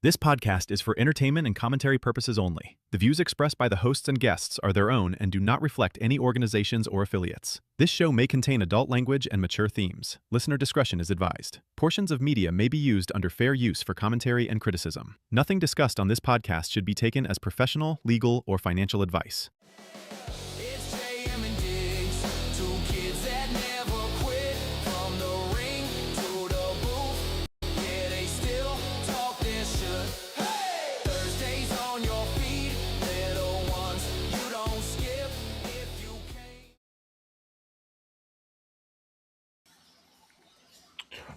This podcast is for entertainment and commentary purposes only. The views expressed by the hosts and guests are their own and do not reflect any organizations or affiliates. This show may contain adult language and mature themes. Listener discretion is advised. Portions of media may be used under fair use for commentary and criticism. Nothing discussed on this podcast should be taken as professional, legal, or financial advice. It's JM and Digz, two kids that never quit. From the ring to the booth, yeah, they still talk their shit. Hey! Thursdays on your feed, little ones, you don't skip if you can't.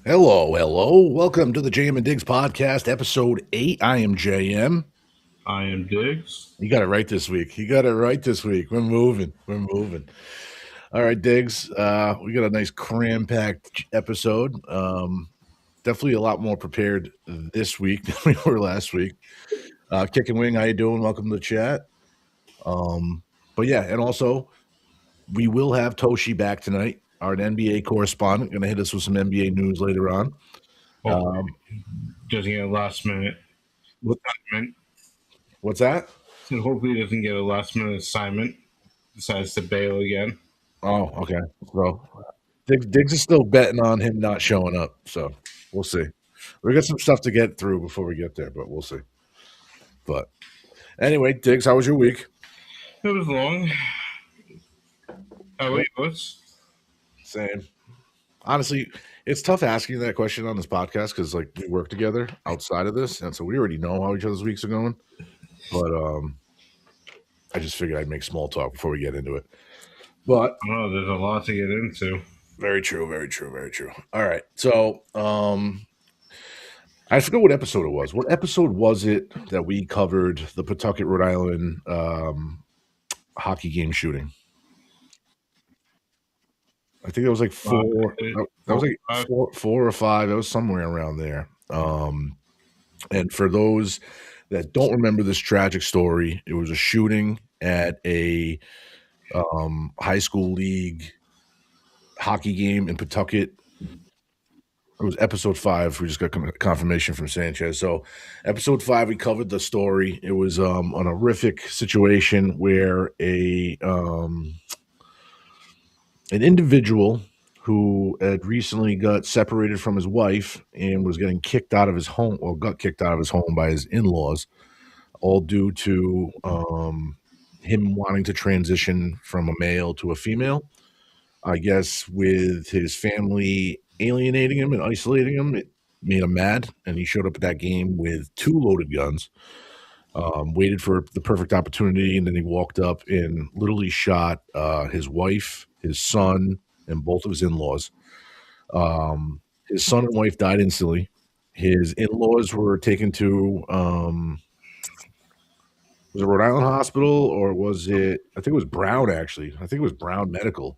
Hello. Welcome to the JM and Digz podcast, episode 8. I am JM. I am Digz. You got it right this week. We're moving. All right, Digz. We got a nice cram-packed episode. Definitely a lot more prepared this week than we were last week. Kick and Wing, how you doing? Welcome to the chat. But yeah, and also we will have Toshi back tonight, our NBA correspondent. Going to hit us with some NBA news later on. Doesn't get a last minute assignment. What's that? So hopefully he doesn't get a last minute assignment. Decides to bail again. Oh, okay. So Diggs is still betting on him not showing up. So we'll see. We got some stuff to get through before we get there, but we'll see. But anyway, Diggs, how was your week? It was long. How about yours? Same. Honestly, it's tough asking that question on this podcast because like we work together outside of this, and so we already know how each other's weeks are going. But I just figured I'd make small talk before we get into it. But Oh, there's a lot to get into. very true. All right. So I forget what episode it was. What episode was it that we covered the Pawtucket, Rhode Island hockey game shooting? I think it was like four. That was like four or five. It was somewhere around there. And for those that don't remember this tragic story, it was a shooting at a high school league hockey game in Pawtucket. It was episode 5. We just got confirmation from Sanchez. So episode 5, we covered the story. It was an horrific situation where an individual who had recently got separated from his wife and was getting kicked out of his home, or got kicked out of his home by his in-laws, all due to him wanting to transition from a male to a female. I guess with his family alienating him and isolating him, it made him mad, and he showed up at that game with 2 loaded guns, waited for the perfect opportunity, and then he walked up and literally shot his wife, his son, and both of his in-laws. His son and wife died instantly. His in-laws were taken to was it Rhode Island Hospital, or was it, I think it was Brown, actually. I think it was Brown Medical.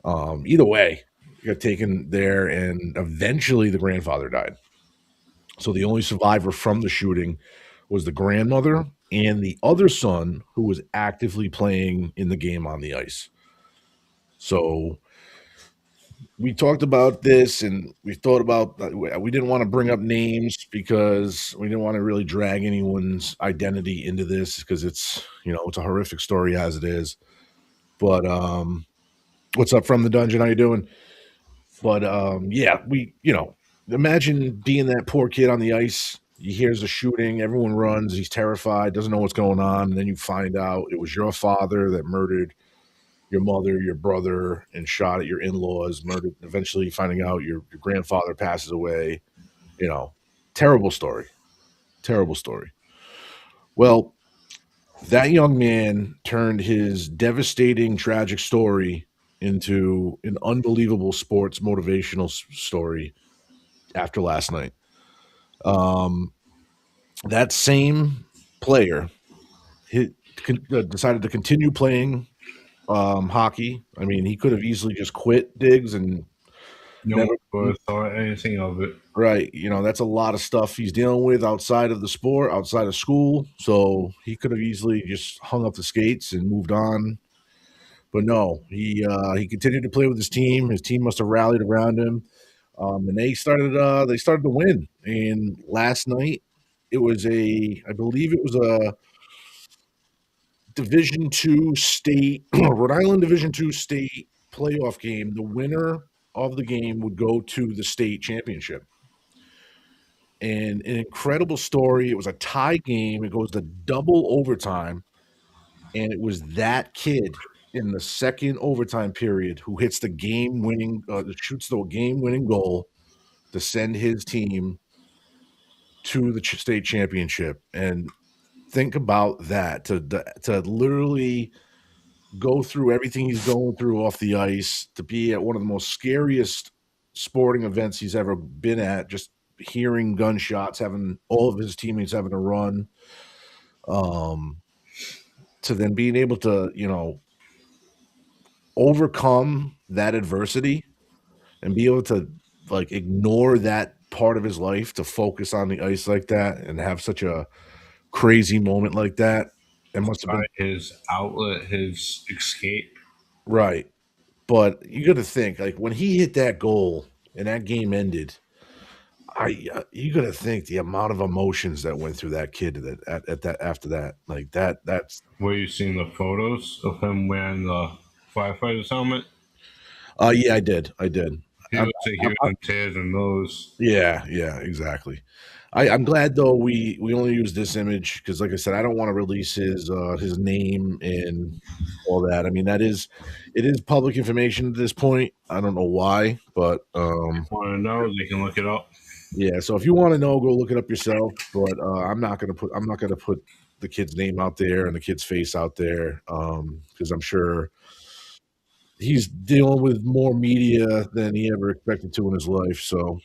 Either way, he got taken there, and eventually the grandfather died. So the only survivor from the shooting was the grandmother and the other son, who was actively playing in the game on the ice. So we talked about this, and we thought about, we didn't want to bring up names because we didn't want to really drag anyone's identity into this, because it's, it's a horrific story as it is. But what's up from the dungeon? How you doing? But yeah, we, imagine being that poor kid on the ice. He hears a shooting, everyone runs, he's terrified, doesn't know what's going on, and then you find out it was your father that murdered your mother, your brother, and shot at your in-laws, murdered, eventually finding out your grandfather passes away. Terrible story. Well, that young man turned his devastating, tragic story into an unbelievable sports motivational story after last night. That same player decided to continue playing hockey. I mean, he could have easily just quit, Diggs, and No one would have thought anything of it. right. That's a lot of stuff he's dealing with outside of the sport, outside of school. So he could have easily just hung up the skates and moved on. But no, he continued to play with his team. His team must have rallied around him, and they started to win. And last night It was I believe it was a Division II state, Rhode Island Division II state playoff game. The winner of the game would go to the state championship. And an incredible story. It was a tie game. It goes to double overtime. And it was that kid in the second overtime period who hits the game-winning, shoots the game-winning goal to send his team to the state championship. And think about that, to literally go through everything he's going through off the ice, to be at one of the most scariest sporting events he's ever been at, just hearing gunshots, having all of his teammates having a run, to then being able to, overcome that adversity and be able to like ignore that part of his life to focus on the ice like that and have such a crazy moment like that. It must have been his outlet, his escape. right. But you got to think, like, when he hit that goal and that game ended, you got to think the amount of emotions that went through that kid at that after that. Like that's. Were you seeing the photos of him wearing the firefighter's helmet? Yeah, I did. He looks like he was in tears and those. Yeah, exactly. I'm glad though we only use this image because, like I said, I don't want to release his name and all that. I mean, it is public information at this point. I don't know why, but Want to know? They can look it up. yeah. So if you want to know, go look it up yourself. But I'm not gonna put the kid's name out there and the kid's face out there because I'm sure he's dealing with more media than he ever expected to in his life. So,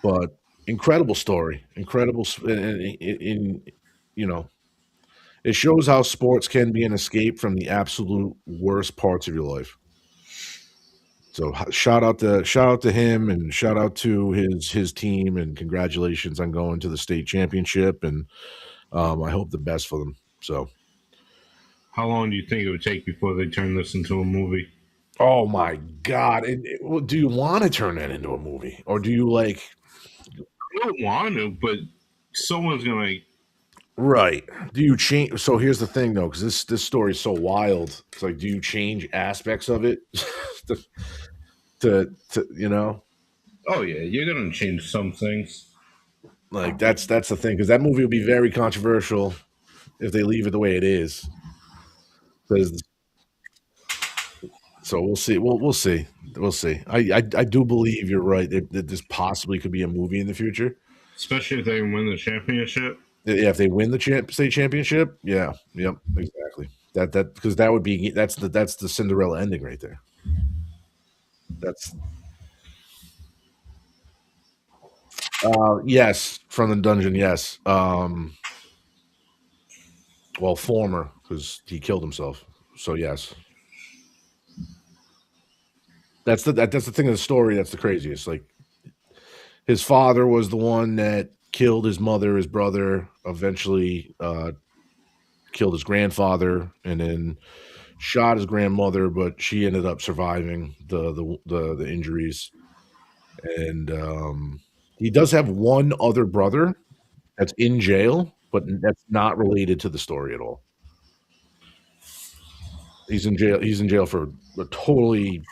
but incredible story, incredible. It shows how sports can be an escape from the absolute worst parts of your life. So shout out to him and shout out to his team and congratulations on going to the state championship and I hope the best for them. So. How long do you think it would take before they turn this into a movie? Oh my God! Do you want to turn that into a movie, or do you like? I don't want to, but someone's gonna. Right? Do you change? So here's the thing, though, because this story is so wild. It's like, do you change aspects of it to Oh yeah, you're gonna change some things. Like that's the thing, because that movie will be very controversial if they leave it the way it is. So we'll see. We'll see. I do believe you're right that this possibly could be a movie in the future, especially if they win the championship. Yeah, if they win the state championship, yeah, yep, exactly. That because that's the Cinderella ending right there. That's yes, from the dungeon, yes. Well, former, because he killed himself. So yes. That's the thing of the story that's the craziest. Like, his father was the one that killed his mother, his brother, eventually killed his grandfather, and then shot his grandmother, but she ended up surviving the injuries. And he does have one other brother that's in jail, but that's not related to the story at all. He's in jail for a totally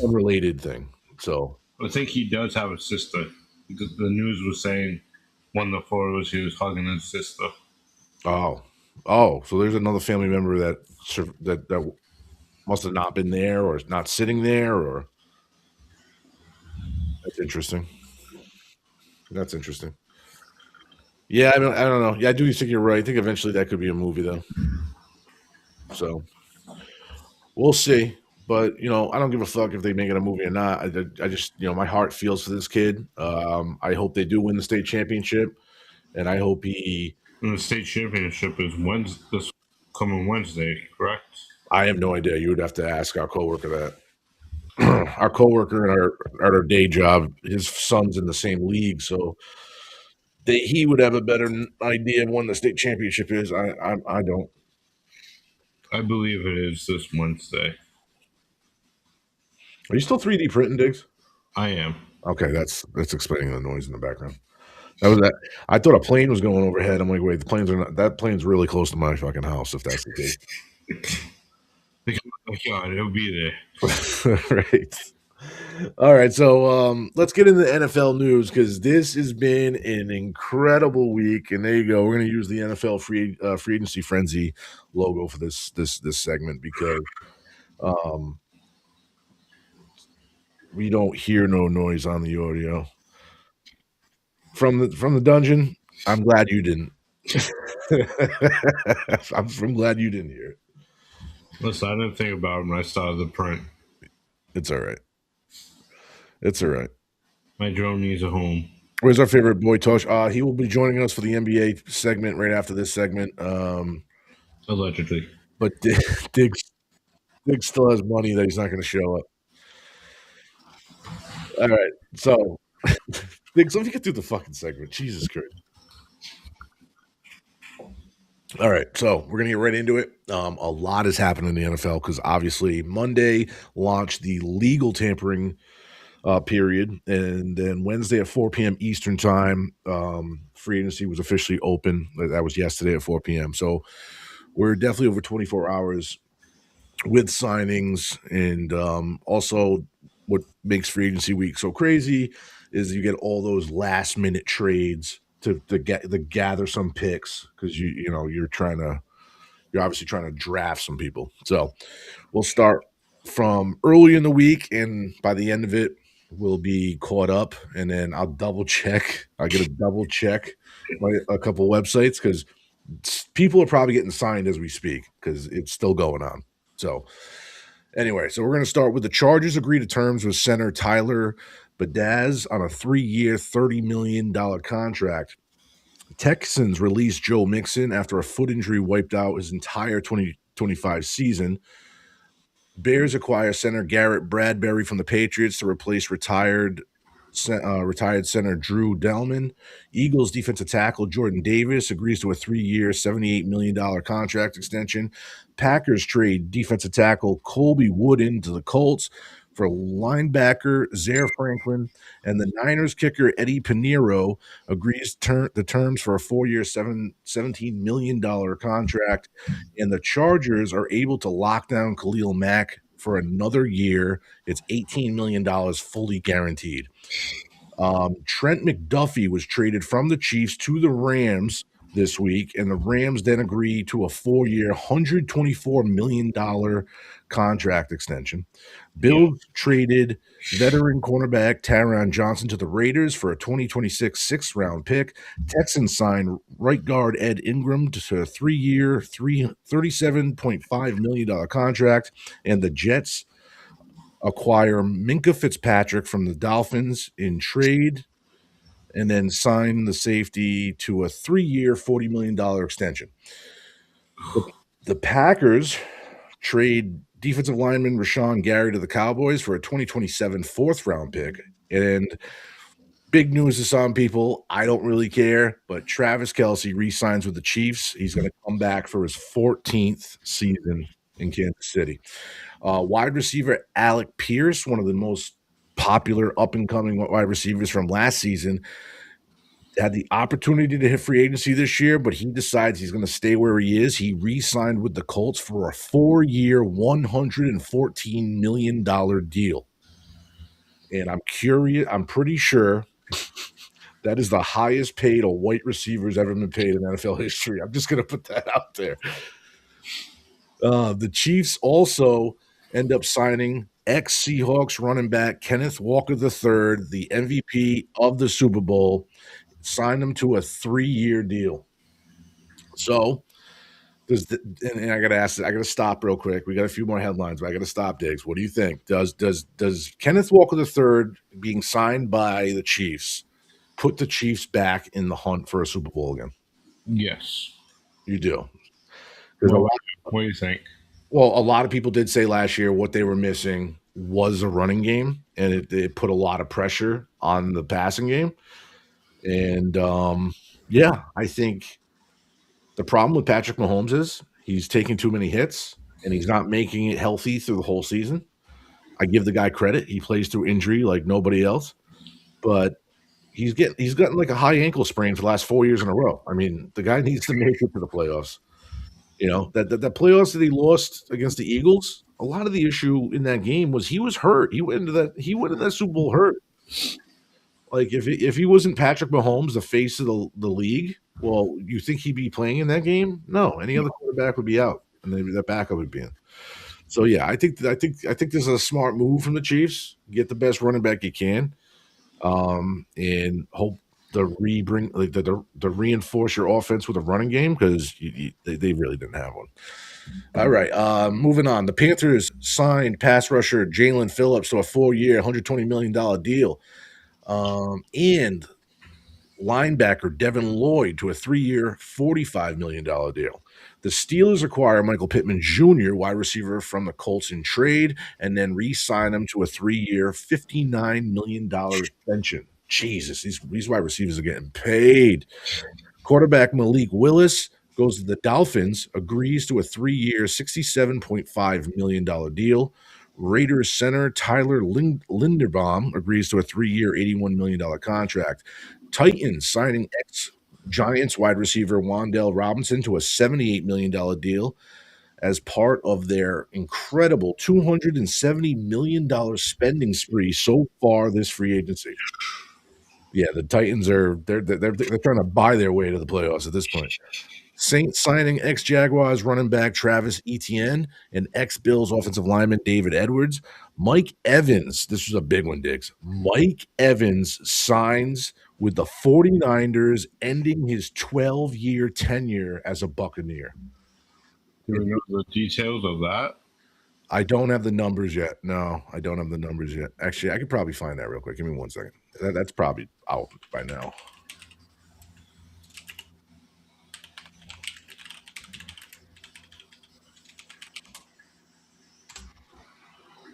unrelated thing. So I think he does have a sister. The news was saying one of the photos he was hugging his sister. Oh, so there's another family member that must have not been there or not sitting there, or that's interesting. That's interesting. Yeah, I don't know. Yeah, I do think you're right. I think eventually that could be a movie, though. So we'll see. But I don't give a fuck if they make it a movie or not. I just my heart feels for this kid. I hope they do win the state championship, and I hope he. And the state championship is this coming Wednesday, correct? I have no idea. You would have to ask our coworker that. Our coworker and our day job, his son's in the same league, so he would have a better idea of when the state championship is. I don't. I believe it is this Wednesday. Are you still 3D printing, Diggs? I am. Okay, that's explaining the noise in the background. That was that. I thought a plane was going overhead. I'm like, wait, the planes are not. That plane's really close to my fucking house. If that's the case, Oh God, it'll be there. right. All right, so let's get into the NFL news because this has been an incredible week, and there you go. We're going to use the NFL free agency frenzy logo for this segment because we don't hear no noise on the audio from the dungeon. I'm glad you didn't. I'm glad you didn't hear it. Listen, I didn't think about it when I started the print. It's all right. It's all right. My drone needs a home. Where's our favorite boy, Tosh? He will be joining us for the NBA segment right after this segment. Allegedly. But Diggs still has money that he's not going to show up. All right. So, Diggs, let me get through the fucking segment. Jesus Christ. All right. So, we're going to get right into it. A lot has happened in the NFL because obviously Monday launched the legal tampering period. And then Wednesday at 4 p.m. Eastern time, free agency was officially open. That was yesterday at 4 p.m. So, we're definitely over 24 hours with signings. And also, what makes free agency week so crazy is you get all those last minute trades to gather some picks because you're obviously trying to draft some people. So we'll start from early in the week, and by the end of it, we'll be caught up. And then I'll double check. I get a double check a couple websites because people are probably getting signed as we speak because it's still going on. So anyway, so we're going to start with the Chargers agree to terms with center Tyler Badaz on a 3-year, $30 million contract. Texans released Joe Mixon after a foot injury wiped out his entire 2025 season. Bears acquire center Garrett Bradbury from the Patriots to replace retired center Drew Delman. Eagles defensive tackle Jordan Davis agrees to a 3-year, $78 million contract extension. Packers trade defensive tackle Colby Wooden to the Colts for linebacker Zaire Franklin, and the Niners kicker Eddie Pinheiro agrees the terms for a 4-year, $17 million contract, and the Chargers are able to lock down Khalil Mack for another year. It's $18 million fully guaranteed. Trent McDuffie was traded from the Chiefs to the Rams this week, and the Rams then agreed to a 4-year, $124 million contract extension. Bills traded veteran cornerback Taran Johnson to the Raiders for a 2026 6th-round pick. Texans signed right guard Ed Ingram to a 3-year, $37.5 million contract, and the Jets acquire Minka Fitzpatrick from the Dolphins in trade, and then sign the safety to a 3-year, $40 million extension. The Packers trade defensive lineman Rashawn Gary to the Cowboys for a 2027 4th-round pick. And big news to some people, I don't really care, but Travis Kelce re-signs with the Chiefs. He's going to come back for his 14th season in Kansas City. Wide receiver Alec Pierce, one of the most popular up-and-coming wide receivers from last season, had the opportunity to hit free agency this year, but he decides he's going to stay where he is. He re-signed with the Colts for a 4-year, $114 million deal. And I'm pretty sure that is the highest paid a white receiver's ever been paid in NFL history. I'm just going to put that out there. The Chiefs also end up signing ex-Seahawks running back Kenneth Walker III, the MVP of the Super Bowl, signed him to a 3-year deal. So, and I got to stop real quick. We got a few more headlines, but I got to stop, Diggs. What do you think? Does Kenneth Walker III being signed by the Chiefs put the Chiefs back in the hunt for a Super Bowl again? Yes. You do. What do you think? Well, a lot of people did say last year what they were missing was a running game, and it put a lot of pressure on the passing game. And, I think the problem with Patrick Mahomes is he's taking too many hits, and he's not making it healthy through the whole season. I give the guy credit. He plays through injury like nobody else. But he's gotten like a high ankle sprain for the last 4 years in a row. I mean, the guy needs to make it to the playoffs. You know, that playoffs that he lost against the Eagles, a lot of the issue in that game was he was hurt. He went into that Super Bowl hurt. Like if he wasn't Patrick Mahomes, the face of the league, well, you think he'd be playing in that game? No, any other quarterback would be out, and maybe that backup would be in. So yeah, I think this is a smart move from the Chiefs. Get the best running back you can, and hope to reinforce your offense with a running game because they really didn't have one. All right, moving on. The Panthers signed pass rusher Jalen Phillips to a 4-year, $120 million deal, and linebacker Devin Lloyd to a 3-year, $45 million deal. The Steelers acquire Michael Pittman Jr., wide receiver from the Colts in trade, and then re-sign him to a 3-year, $59 million extension. Jesus, these wide receivers are getting paid. Quarterback Malik Willis goes to the Dolphins, agrees to a 3-year, $67.5 million deal. Raiders center Tyler Linderbaum agrees to a 3-year, $81 million contract. Titans signing ex-Giants wide receiver Wan'Dale Robinson to a $78 million deal as part of their incredible $270 million spending spree so far this free agency. Yeah, the Titans they're trying to buy their way to the playoffs at this point. Saints signing ex-Jaguars running back Travis Etienne and ex-Bills offensive lineman David Edwards. Mike Evans, this was a big one, Diggs. Mike Evans signs with the 49ers, ending his 12-year tenure as a Buccaneer. Do you know the details of that? I don't have the numbers yet. No, I don't have the numbers yet. Actually, I could probably find that real quick. Give me 1 second. That's probably out by now.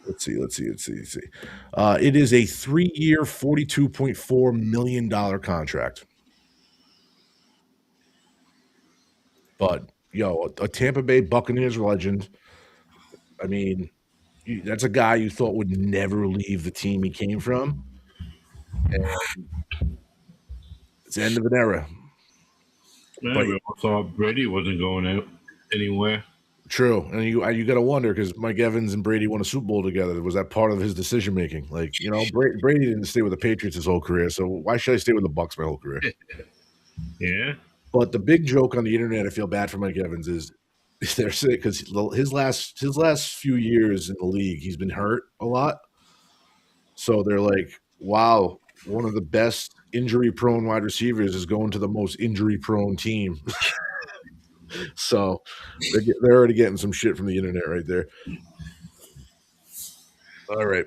Let's see. It is a 3-year, $42.4 million contract. But, a Tampa Bay Buccaneers legend. I mean, that's a guy you thought would never leave the team he came from. And it's the end of an era. Yeah, But- we all thought Brady wasn't going anywhere. True, and you got to wonder because Mike Evans and Brady won a Super Bowl together. Was that part of his decision making? Like, Brady didn't stay with the Patriots his whole career, so why should I stay with the Bucs my whole career? Yeah. But the big joke on the internet, I feel bad for Mike Evans, is they're saying because his last few years in the league, he's been hurt a lot. So they're like, wow, one of the best injury-prone wide receivers is going to the most injury-prone team. So they're already getting some shit from the internet right there. All right.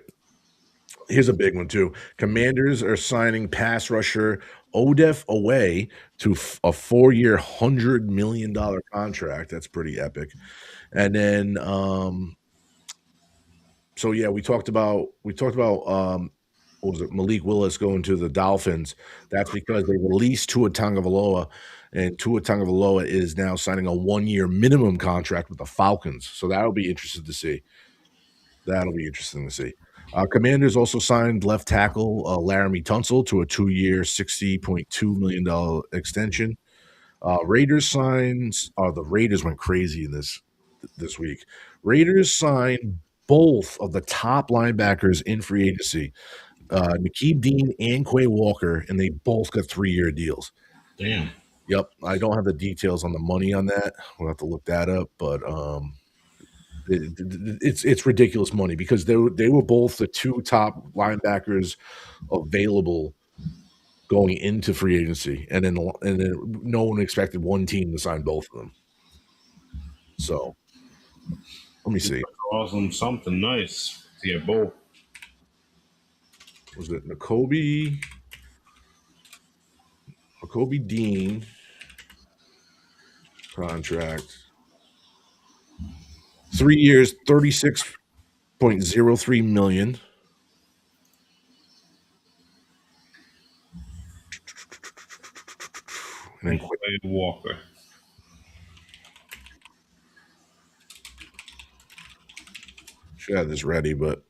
Here's a big one, too. Commanders are signing pass rusher Odef away to a 4-year, $100 million contract. That's pretty epic. And then, so yeah, we talked about what was it? Malik Willis going to the Dolphins. That's because they released Tua Tagovailoa, and Tua Tagovailoa is now signing a 1-year minimum contract with the Falcons. So that'll be interesting to see. Commanders also signed left tackle Laramie Tunsel to a 2-year, $60.2 million extension. Raiders the Raiders went crazy in this week. Raiders signed both of the top linebackers in free agency, Nakobe Dean and Quay Walker, and they both got 3-year deals. Damn. Yep, I don't have the details on the money on that. We'll have to look that up, but it's ridiculous money because they were both the 2 top linebackers available going into free agency, and then no one expected one team to sign both of them. So let me see. Awesome, something nice to get both. Was it Nakobe Dean contract? 3 years, $36.03 million. And then Quay Walker. Should have this ready, but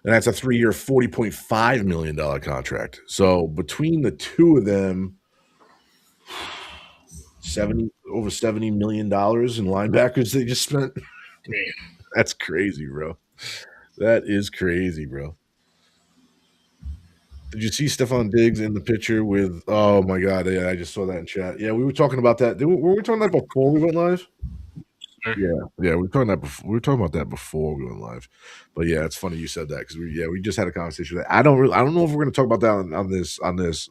And that's a 3-year, $40.5 million contract. So between the two of them, over $70 million in linebackers they just spent. That's crazy, bro. That is crazy, bro. Did you see Stephon Diggs in the picture with? Oh my God! Yeah, I just saw that in chat. Yeah, we were talking about that. Were we talking about that before we went live? Yeah, we were talking about that before we went live. But yeah, it's funny you said that because we just had a conversation. I don't know if we're going to talk about that on this.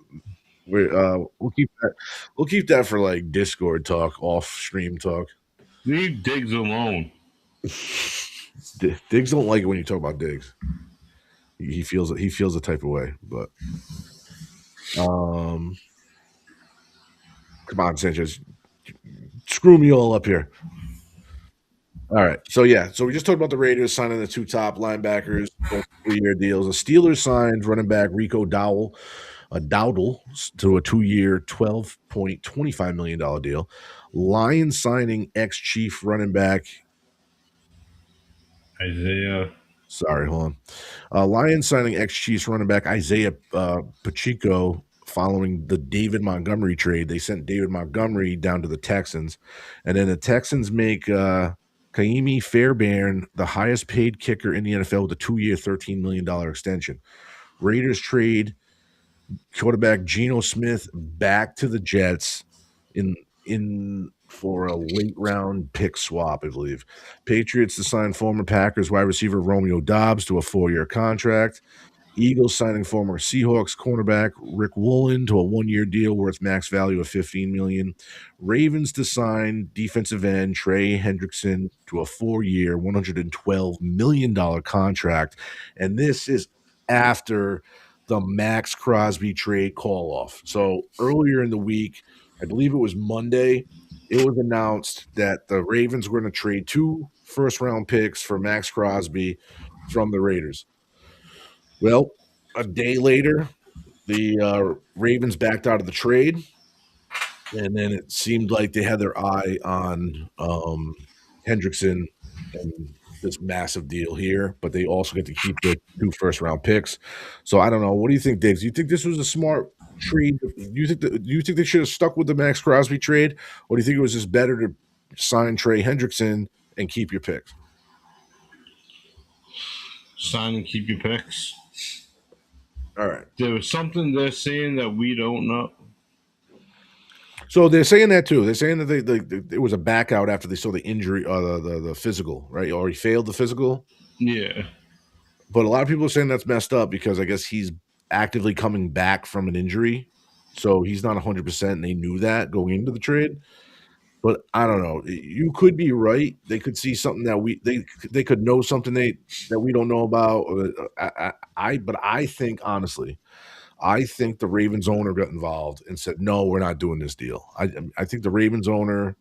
We'll keep that for like Discord talk, off stream talk. Leave Diggs alone. Diggs don't like it when you talk about Diggs. He feels a type of way, but come on, Sanchez, screw me all up here. All right, so we just talked about the Raiders signing the two top linebackers, 3-year deals. The Steelers signed running back Rico Dowdle to a 2-year, $12.25 million deal. Lions signing ex-Chief running back Isaiah. Sorry, hold on. Lions signing ex-Chiefs running back Isaiah Pacheco following the David Montgomery trade. They sent David Montgomery down to the Texans, and then the Texans make Kaimi Fairbairn the highest paid kicker in the NFL with a 2-year, $13 million extension. Raiders trade quarterback Geno Smith back to the Jets in for a late round pick swap, I believe. Patriots to sign former Packers wide receiver Romeo Doubs to a 4-year contract. Eagles signing former Seahawks cornerback Rick Woolen to a 1-year deal worth max value of $15 million. Ravens to sign defensive end Trey Hendrickson to a 4-year, $112 million contract. And this is after the Max Crosby trade call-off. So earlier in the week, I believe it was Monday, it was announced that the Ravens were going to trade 2 first-round picks for Max Crosby from the Raiders. Well, a day later, the Ravens backed out of the trade, and then it seemed like they had their eye on Hendrickson and this massive deal here, but they also get to keep the 2 first-round picks. So I don't know. What do you think, Diggs? Do you think this was a smart trade? Do you think they should have stuck with the Max Crosby trade, or do you think it was just better to sign Trey Hendrickson and keep your picks? Sign and keep your picks. All right. There was something they're saying that we don't know. So they're saying that too. They're saying that it was a back out after they saw the injury, the physical, right? Or he failed the physical. Yeah. But a lot of people are saying that's messed up because I guess he's actively coming back from an injury. So he's not 100%, and they knew that going into the trade. But I don't know. You could be right. They could see something that they could know something that we don't know about. But I think, honestly, the Ravens owner got involved and said, no, we're not doing this deal. I think the Ravens owner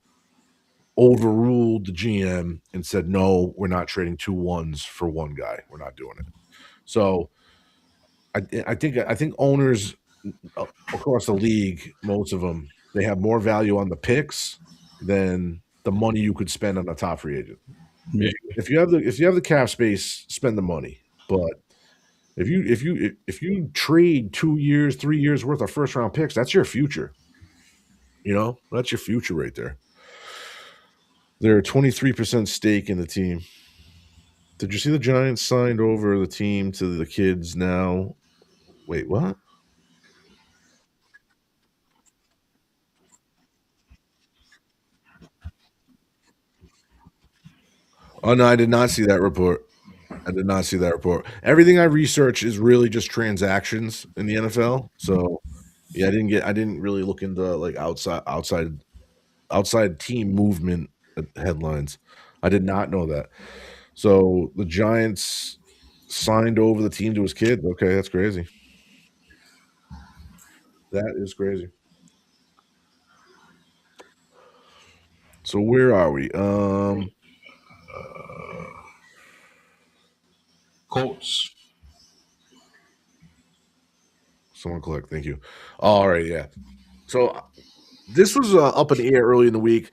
overruled the GM and said, no, we're not trading 2 ones for 1 guy. We're not doing it. So I think owners across the league, most of them, they have more value on the picks than the money you could spend on a top free agent. Yeah. If you have the cap space, spend the money. But if you trade 2 years, 3 years worth of first round picks, that's your future. That's your future right there. They're a 23% stake in the team. Did you see the Giants signed over the team to the kids now? Wait, what? Oh, no, I did not see that report. Everything I research is really just transactions in the NFL. So, yeah, I didn't really look into like outside team movement headlines. I did not know that. So the Giants signed over the team to his kid. Okay, that's crazy. That is crazy. So where are we? Colts. Someone click. Thank you. All right, yeah. So this was up in the air early in the week.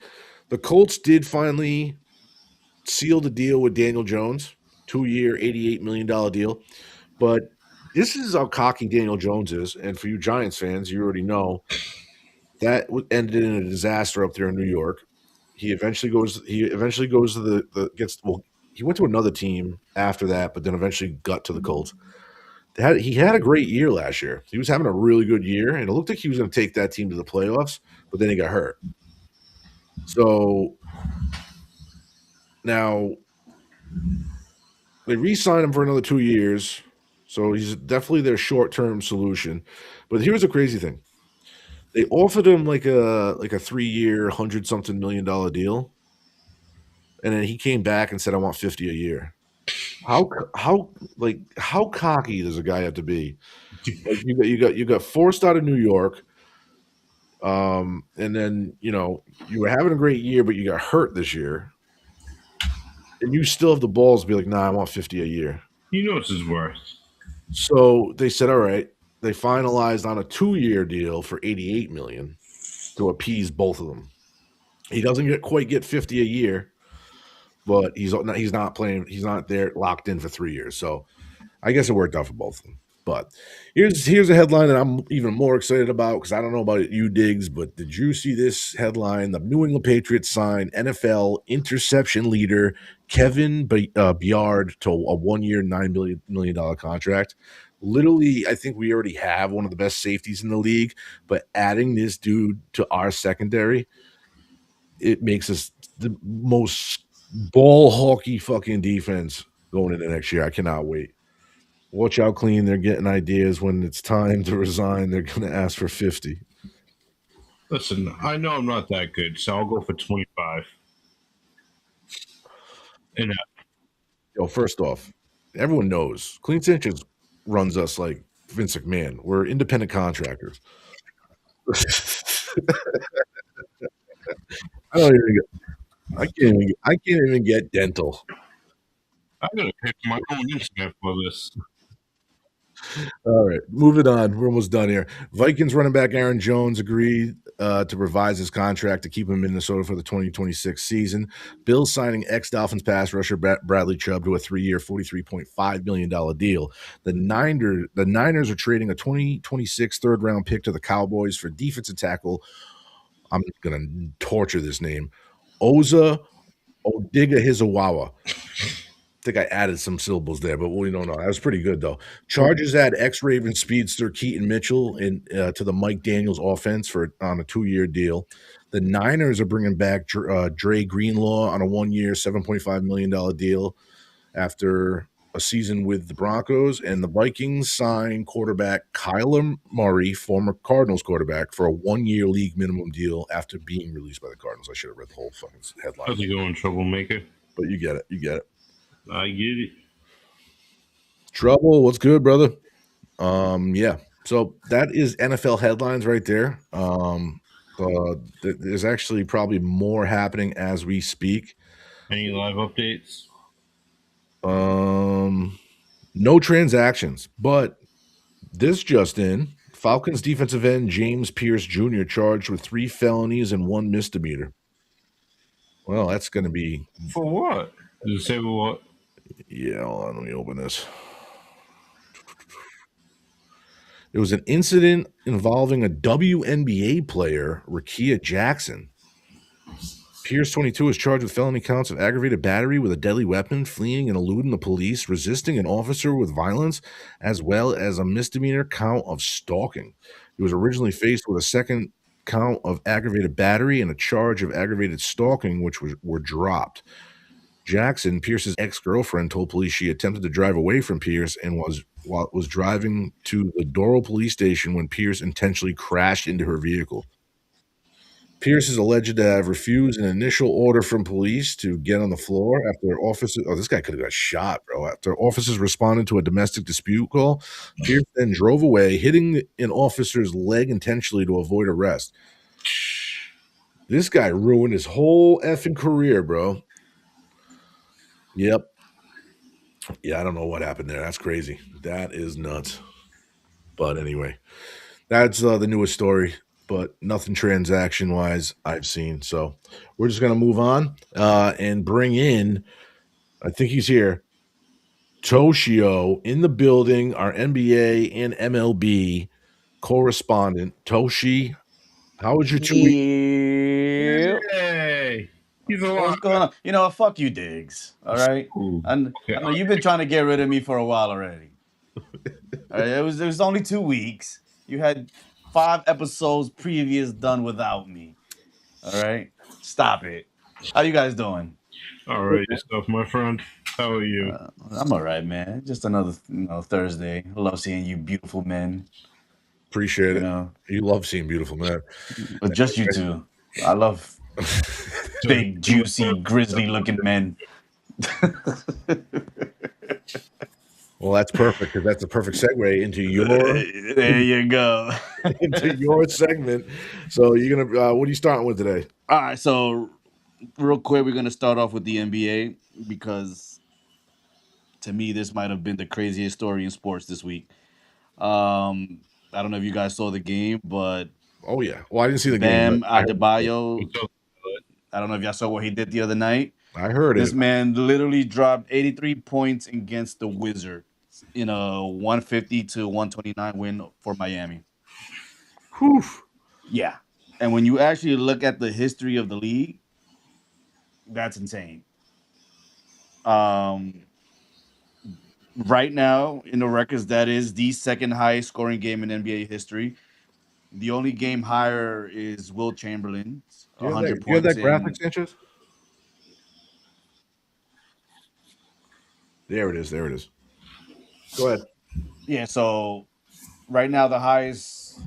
The Colts did finally seal the deal with Daniel Jones. 2-year, $88 million deal. But this is how cocky Daniel Jones is. And for you Giants fans, you already know that ended in a disaster up there in New York. He eventually goes to he went to another team after that, but then eventually got to the Colts. He had a great year last year. He was having a really good year, and it looked like he was going to take that team to the playoffs, but then he got hurt. So now they re-signed him for another 2 years. So he's definitely their short-term solution. But here's the crazy thing. They offered him like a 3-year, $100-something million deal. And then he came back and said, I want 50 a year. How cocky does a guy have to be? Like you got forced out of New York. And then, you were having a great year, but you got hurt this year. And you still have the balls to be like, nah, I want 50 a year. He knows his worth. So they said, all right. They finalized on a 2-year deal for $88 million to appease both of them. He doesn't quite get 50 a year, but he's not playing. He's not there locked in for 3 years. So I guess it worked out for both of them. But here's a headline that I'm even more excited about because I don't know about you, Diggs, but did you see this headline? The New England Patriots signed NFL interception leader Kevin Byard to a 1-year, $9 million contract. Literally, I think we already have one of the best safeties in the league, but adding this dude to our secondary, it makes us the most ball hawky fucking defense going into next year. I cannot wait. Watch out, clean. They're getting ideas when it's time to resign. They're going to ask for 50. Listen, I know I'm not that good, so I'll go for 25. And Yo, first off, everyone knows Clean Sanchez runs us like Vince McMahon. We're independent contractors. I can't even get dental. I'm gonna pay for my own internet for this. All right, moving on. We're almost done here. Vikings running back Aaron Jones agreed to revise his contract to keep him in Minnesota for the 2026 season. Bills signing ex-Dolphins pass rusher Bradley Chubb to a 3-year, $43.5 million deal. The Niners are trading a 2026 third-round pick to the Cowboys for defensive tackle. I'm going to torture this name. Oza Odighizuwa. I think I added some syllables there, but we don't know. That was pretty good, though. Chargers add ex-Raven speedster Keaton Mitchell to the Mike Daniels offense on a 2-year deal. The Niners are bringing back Dre Greenlaw on a 1-year, $7.5 million deal after a season with the Broncos. And the Vikings sign quarterback Kyler Murray, former Cardinals quarterback, for a 1-year league minimum deal after being released by the Cardinals. I should have read the whole fucking headline. How's he going, troublemaker? But you get it. I get it. Trouble, what's good, brother? Yeah. So that is NFL headlines right there. There's actually probably more happening as we speak. Any live updates? No transactions, but this just in: Falcons defensive end James Pierce Jr. charged with 3 felonies and 1 misdemeanor. Well, that's going to be For what? Does it say what? Yeah, hold on, let me open this. It was an incident involving a WNBA player, Rakia Jackson. Pierce, 22, is charged with felony counts of aggravated battery with a deadly weapon, fleeing and eluding the police, resisting an officer with violence, as well as a misdemeanor count of stalking. He was originally faced with a second count of aggravated battery and a charge of aggravated stalking, which were dropped. Jackson, Pierce's ex-girlfriend, told police she attempted to drive away from Pierce and was driving to the Doral police station when Pierce intentionally crashed into her vehicle. Pierce is alleged to have refused an initial order from police to get on the floor after officers. Oh, this guy could have got shot, bro. After officers responded to a domestic dispute call, Pierce then drove away, hitting an officer's leg intentionally to avoid arrest. This guy ruined his whole effing career, bro. Yep. Yeah, I don't know what happened there. That's crazy. That is nuts. But anyway, that's the newest story, but nothing transaction-wise I've seen. So we're just going to move on and bring in, I think he's here, Toshio in the building, our NBA and MLB correspondent. Toshi, how was your 2 weeks? Yeah. Hey, he's a What's lot. going on? You know, fuck you, Diggs. All right. Ooh, I know you've been trying to get rid of me for a while already. All right, it was only 2 weeks. You had 5 episodes previous done without me. All right. Stop it. How you guys doing? All right, yourself, my friend. How are you? I'm all right, man. Just another Thursday. I love seeing you beautiful men. Appreciate You it. know, You love seeing beautiful men. but just you two. I love big, juicy, grizzly-looking men. Well, that's perfect because that's a perfect segue into your There you go. into your segment. So you're gonna what are you starting with today? All right, so real quick, we're gonna start off with the NBA because to me, this might have been the craziest story in sports this week. I don't know if you guys saw the game, but Oh yeah. Well, I didn't see the Bam game. But Adebayo, I don't know if y'all saw what he did the other night. I heard This it. man literally dropped 83 points against the Wizards in a 150 to 129 win for Miami. Whew. Yeah. And when you actually look at the history of the league, that's insane. Right now, in the records, that is the second highest scoring game in NBA history. The only game higher is Will Chamberlain's Do you have 100 that, do you have points. that graphic, Sanchez? There it is. There it is. Go ahead. Yeah, so right now the highest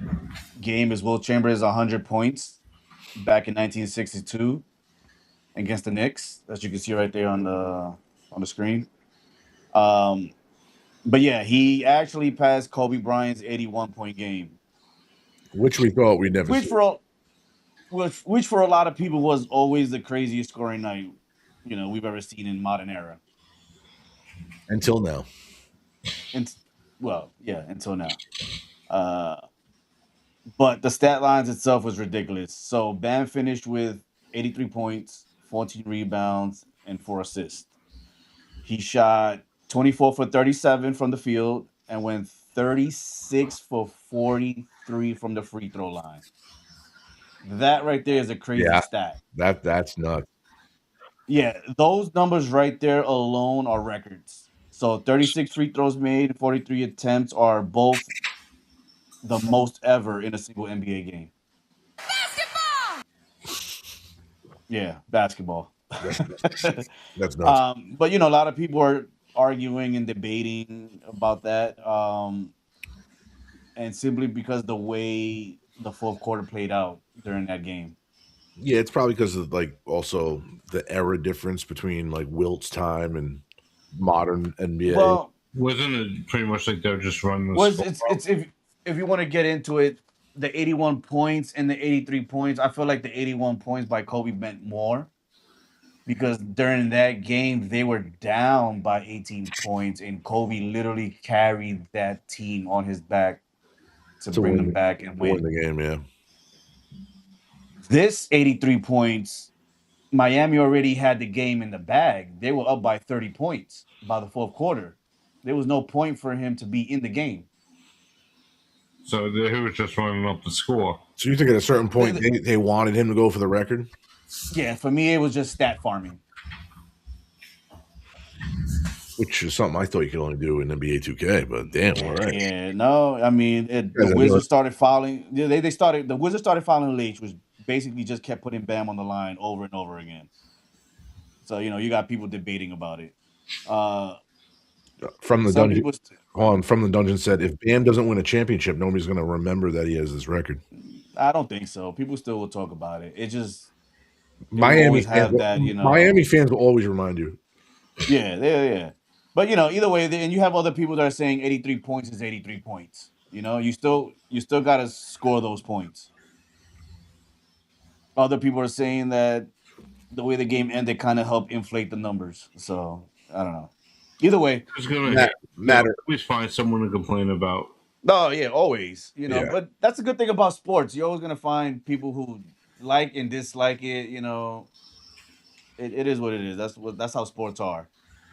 game is Will Chamberlain's 100 points back in 1962 against the Knicks, as you can see right there on the screen. But yeah, he actually passed Kobe Bryant's 81-point game, Which we thought we'd never which see. which for a lot of people was always the craziest scoring night we've ever seen in modern era. Until now. And well, yeah, until now. But the stat lines itself was ridiculous. So Bam finished with 83 points, 14 rebounds, and 4 assists. He shot 24 for 37 from the field and went 36 for 43 from the free throw line. That right there is a crazy stat. That's nuts. Yeah, those numbers right there alone are records. So 36 free throws made, 43 attempts are both the most ever in a single NBA game. Basketball! Yeah, basketball. That's nuts. But a lot of people are arguing and debating about that. And simply because the way the fourth quarter played out during that game. Yeah, it's probably because of like also the era difference between like Wilt's time and modern NBA. Well, wasn't it pretty much like they're just running the was score? it's if you want to get into it, the 81 points and the 83 points, I feel like the 81 points by Kobe meant more because during that game they were down by 18 points and Kobe literally carried that team on his back to bring them back and win the game. Yeah. This 83 points, Miami already had the game in the bag. They were up by 30 points by the fourth quarter. There was no point for him to be in the game. So he was just running up the score. So you think at a certain point they wanted him to go for the record? Yeah, for me, it was just stat farming. Which is something I thought you could only do in NBA 2K, but damn, all right. Yeah, no, I mean, the Wizards started fouling. The Wizards started fouling late, which basically just kept putting Bam on the line over and over again. So, you got people debating about it. From the dungeon said, if Bam doesn't win a championship, nobody's going to remember that he has this record. I don't think so. People still will talk about it. It just Miami fans will always remind you. Yeah. But either way, and you have other people that are saying 83 points is 83 points. You still got to score those points. Other people are saying that the way the game ended kind of helped inflate the numbers. So I don't know. Either way, it's gonna matter. Always find someone to complain about. No, yeah, always. But that's a good thing about sports. You're always gonna find people who like and dislike it. It is what it is. That's how sports are.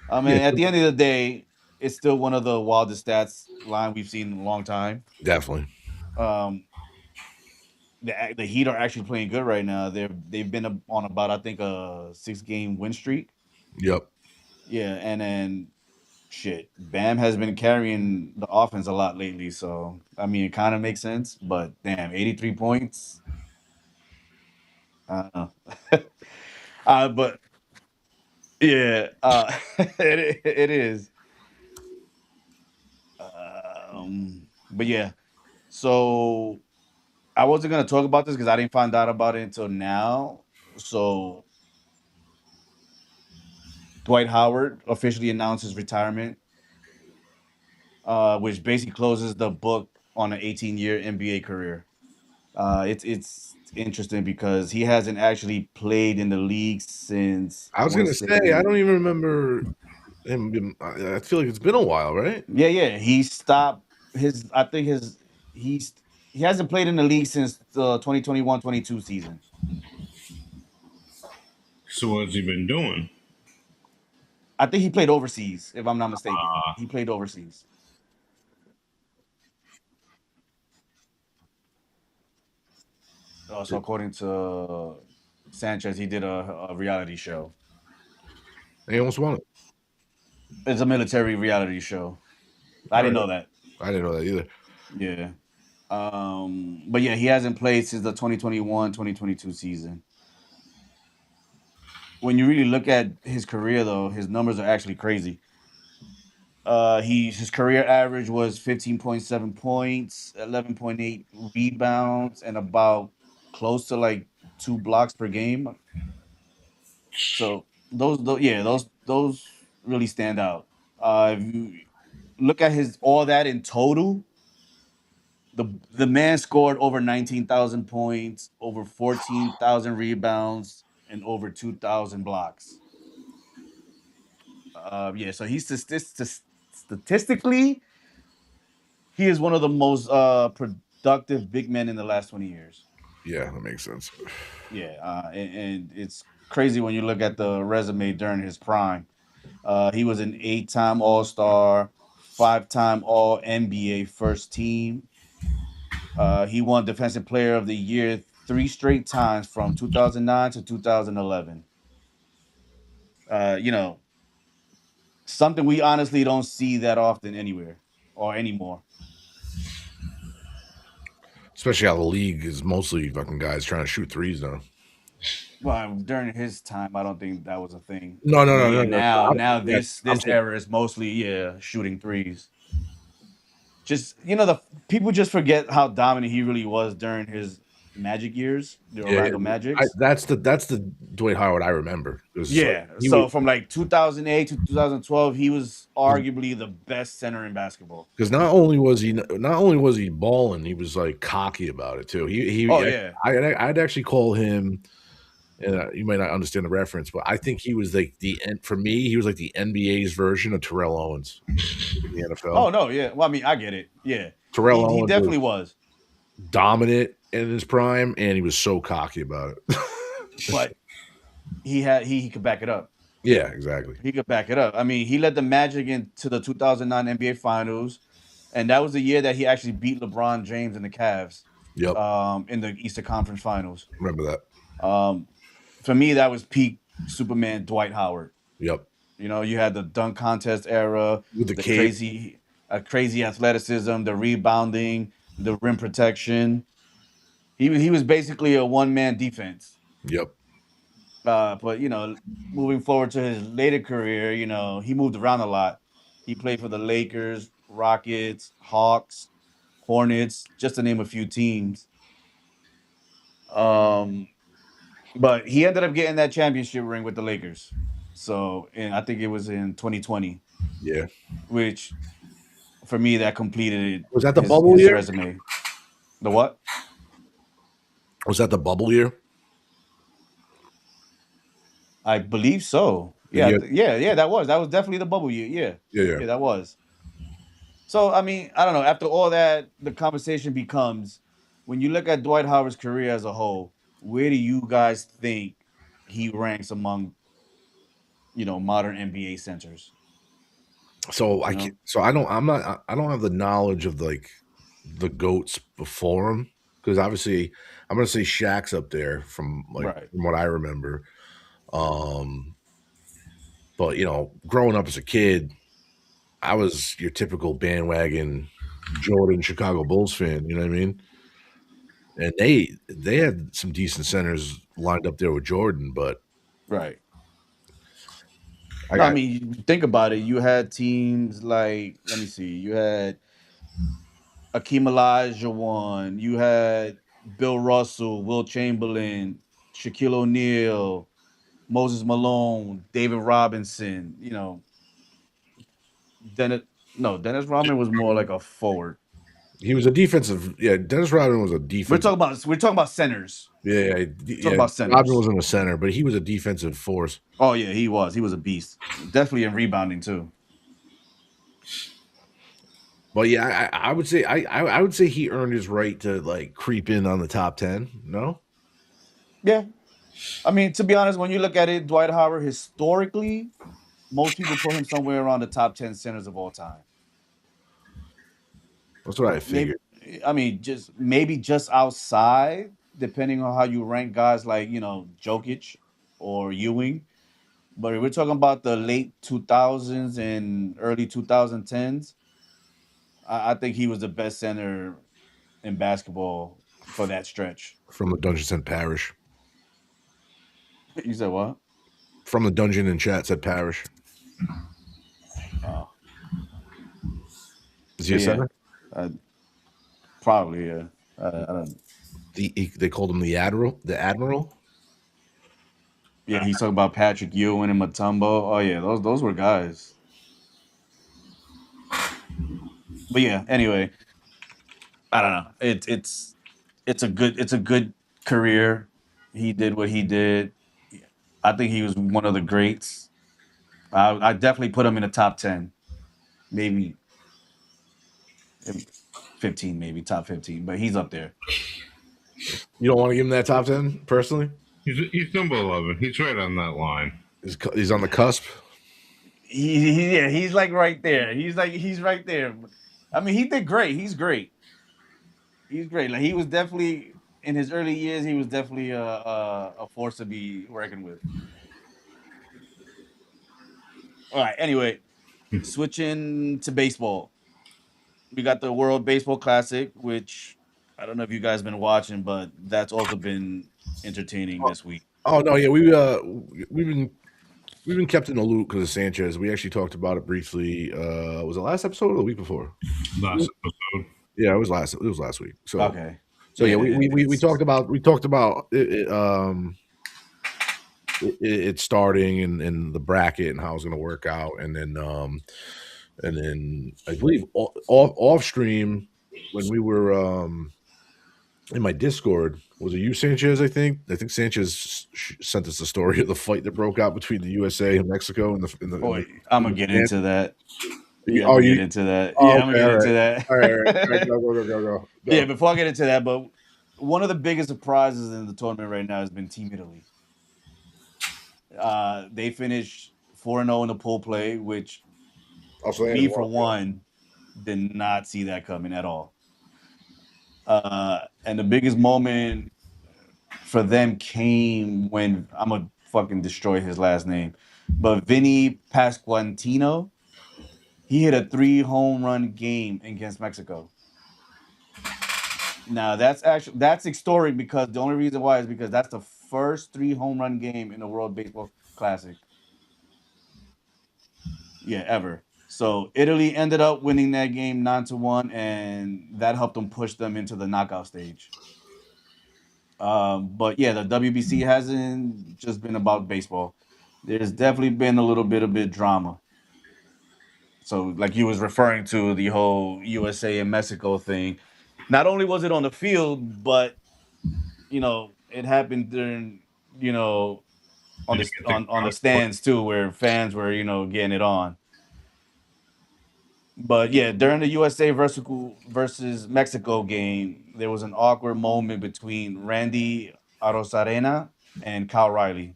I mean, at the end of the day, it's still one of the wildest stats line we've seen in a long time. Definitely. Um, the Heat are actually playing good right now. They've been on about I think a 6-game win streak. Yep. Yeah, and then shit, Bam has been carrying the offense a lot lately. So I mean, it kind of makes sense. But damn, 83 points. I don't know. But yeah, it is. But yeah, so I wasn't gonna talk about this because I didn't find out about it until now. So Dwight Howard officially announced his retirement, which basically closes the book on an 18-year NBA career. It's interesting because he hasn't actually played in the league since I was wanna gonna say I don't even remember him. I feel like it's been a while, right? Yeah. He stopped his. I think his. He's he hasn't played in the league since the 2021-22 season. So what's he been doing? I think he played overseas, if I'm not mistaken. He played overseas. So according to Sanchez, he did a reality show. He almost won it. It's a military reality show. I didn't know that. I didn't know that either. Yeah. But yeah, he hasn't played since the 2021-2022 season. When you really look at his career, though, his numbers are actually crazy. His career average was 15.7 points, 11.8 rebounds, and about close to like 2 blocks per game. So those really stand out. If you look at his all that in total, the man scored over 19,000 points, over 14,000 rebounds, and over 2,000 blocks. So he's statistically, he is one of the most productive big men in the last 20 years. Yeah, that makes sense. Yeah, and it's crazy when you look at the resume during his prime. He was an 8-time All-Star, 5-time All NBA first team. He won Defensive Player of the Year 3 straight times from 2009 to 2011. Something we honestly don't see that often anywhere or anymore. Especially how the league is mostly fucking guys trying to shoot threes now. Well, during his time, I don't think that was a thing. No. Now this era is mostly shooting threes. Just the people just forget how dominant he really was during his Magic years, the Orlando Magic. That's the Dwight Howard I remember. So from like 2008 to 2012, he was arguably the best center in basketball. Because not only was he balling, he was like cocky about it too. I'd actually call him, and you might not understand the reference, but I think he was like for me, he was like the NBA's version of Terrell Owens in the NFL. Oh no, yeah. Well, I mean, I get it. Yeah, Terrell Owens he definitely was dominant in his prime, and he was so cocky about it. But he could back it up. Yeah, exactly. He could back it up. I mean, he led the Magic into the 2009 NBA Finals, and that was the year that he actually beat LeBron James and the Cavs. Yep. In the Eastern Conference Finals. Remember that. For me, that was peak Superman Dwight Howard. Yep. You had the dunk contest era, with the crazy athleticism, the rebounding, the rim protection. He was basically a one-man defense. Yep. But moving forward to his later career, he moved around a lot. He played for the Lakers, Rockets, Hawks, Hornets, just to name a few teams. But he ended up getting that championship ring with the Lakers. So, and I think it was in 2020. Yeah. Which, for me, that completed. Was that the bubble year? Resume. The what? Was that the bubble year? I believe so. Yeah. That was definitely the bubble year. Yeah, that was. So I mean, I don't know. After all that, the conversation becomes, when you look at Dwight Howard's career as a whole, where do you guys think he ranks among, modern NBA centers? So I You know? can't. So I don't. I'm not. I don't have the knowledge of like the goats before him because obviously I'm gonna say Shaq's up there from Right. from what I remember. But growing up as a kid, I was your typical bandwagon Jordan Chicago Bulls fan. You know what I mean? And they had some decent centers lined up there with Jordan, but Right. I No, I got mean, you think about it. You had teams like, let me see, you had Akeem Olajuwon, you had Bill Russell, Will Chamberlain, Shaquille O'Neal, Moses Malone, David Robinson. Dennis Rodman was more like a forward. he was a defensive. Yeah, Dennis Rodman was a We're defensive. talking about centers. Yeah, Talk about centers. Rodman wasn't a center, but he was a defensive force. Oh yeah, he was. He was a beast. Definitely in rebounding too. But yeah, I would say I would say he earned his right to like creep in on the top 10. No, Yeah. I mean, to be honest, when you look at it, Dwight Howard historically, most people put him somewhere around the top 10 centers of all time. that's what I Maybe, figured. I mean, maybe just outside, depending on how you rank guys like Jokic or Ewing. But if we're talking about the late 2000s and early 2010s, I think he was the best center in basketball for that stretch. From the Dungeon said Parish. You said what? From the Dungeon in chat said Parish. Oh, Is he a yeah. center? Probably, yeah. I don't. They called him the Admiral. The Admiral. Yeah, he's talking about Patrick Ewing and Mutombo. Oh yeah, those were guys. But yeah, anyway, I don't know. It's a good career. He did what he did. I think he was one of the greats. I definitely put him in the top 10, maybe 15, maybe top 15. But he's up there. You don't want to give him that top 10 personally? He's number 11. He's right on that line. He's on the cusp. He's like right there. He's right there. I mean, he did great. He's great. He's great. Like he was definitely in his early years. He was definitely a force to be reckoned with. All right. Anyway, switching to baseball, we got the World Baseball Classic, which I don't know if you guys been watching, but that's also been entertaining this week. Oh no, yeah, we've been kept in the loop because of Sanchez. We actually talked about it briefly. Was it last episode or the week before? Last episode. Yeah, it was last week. So Okay. So yeah, we talked about it starting and the bracket and how it's going to work out, and then I believe off stream when we were in my Discord, was it you, Sanchez? I think Sanchez sent us the story of the fight that broke out between the USA and Mexico in the. Boy, I'm gonna get into that. Yeah, I'm gonna get into that. Oh, Yeah, I'm gonna get into that. All right. Go. Yeah, before I get into that, but one of the biggest surprises in the tournament right now has been Team Italy. They finished 4-0 in the pool play, which me for one did not see that coming at all. And the biggest moment for them came when I'm gonna fucking destroy his last name, but Vinny Pasquantino, he hit a 3 home run game against Mexico. Now that's historic because the only reason why is because that's the first 3 home run game in the World Baseball Classic. Yeah, ever. So Italy ended up winning that game 9-1, and that helped them push them into the knockout stage. But yeah, the WBC hasn't just been about baseball. There's definitely been a little bit of drama. So like you was referring to the whole USA and Mexico thing. Not only was it on the field, but it happened during on the stands too, where fans were getting it on. But yeah, during the USA versus Mexico game, there was an awkward moment between Randy Arozarena and Kyle Riley.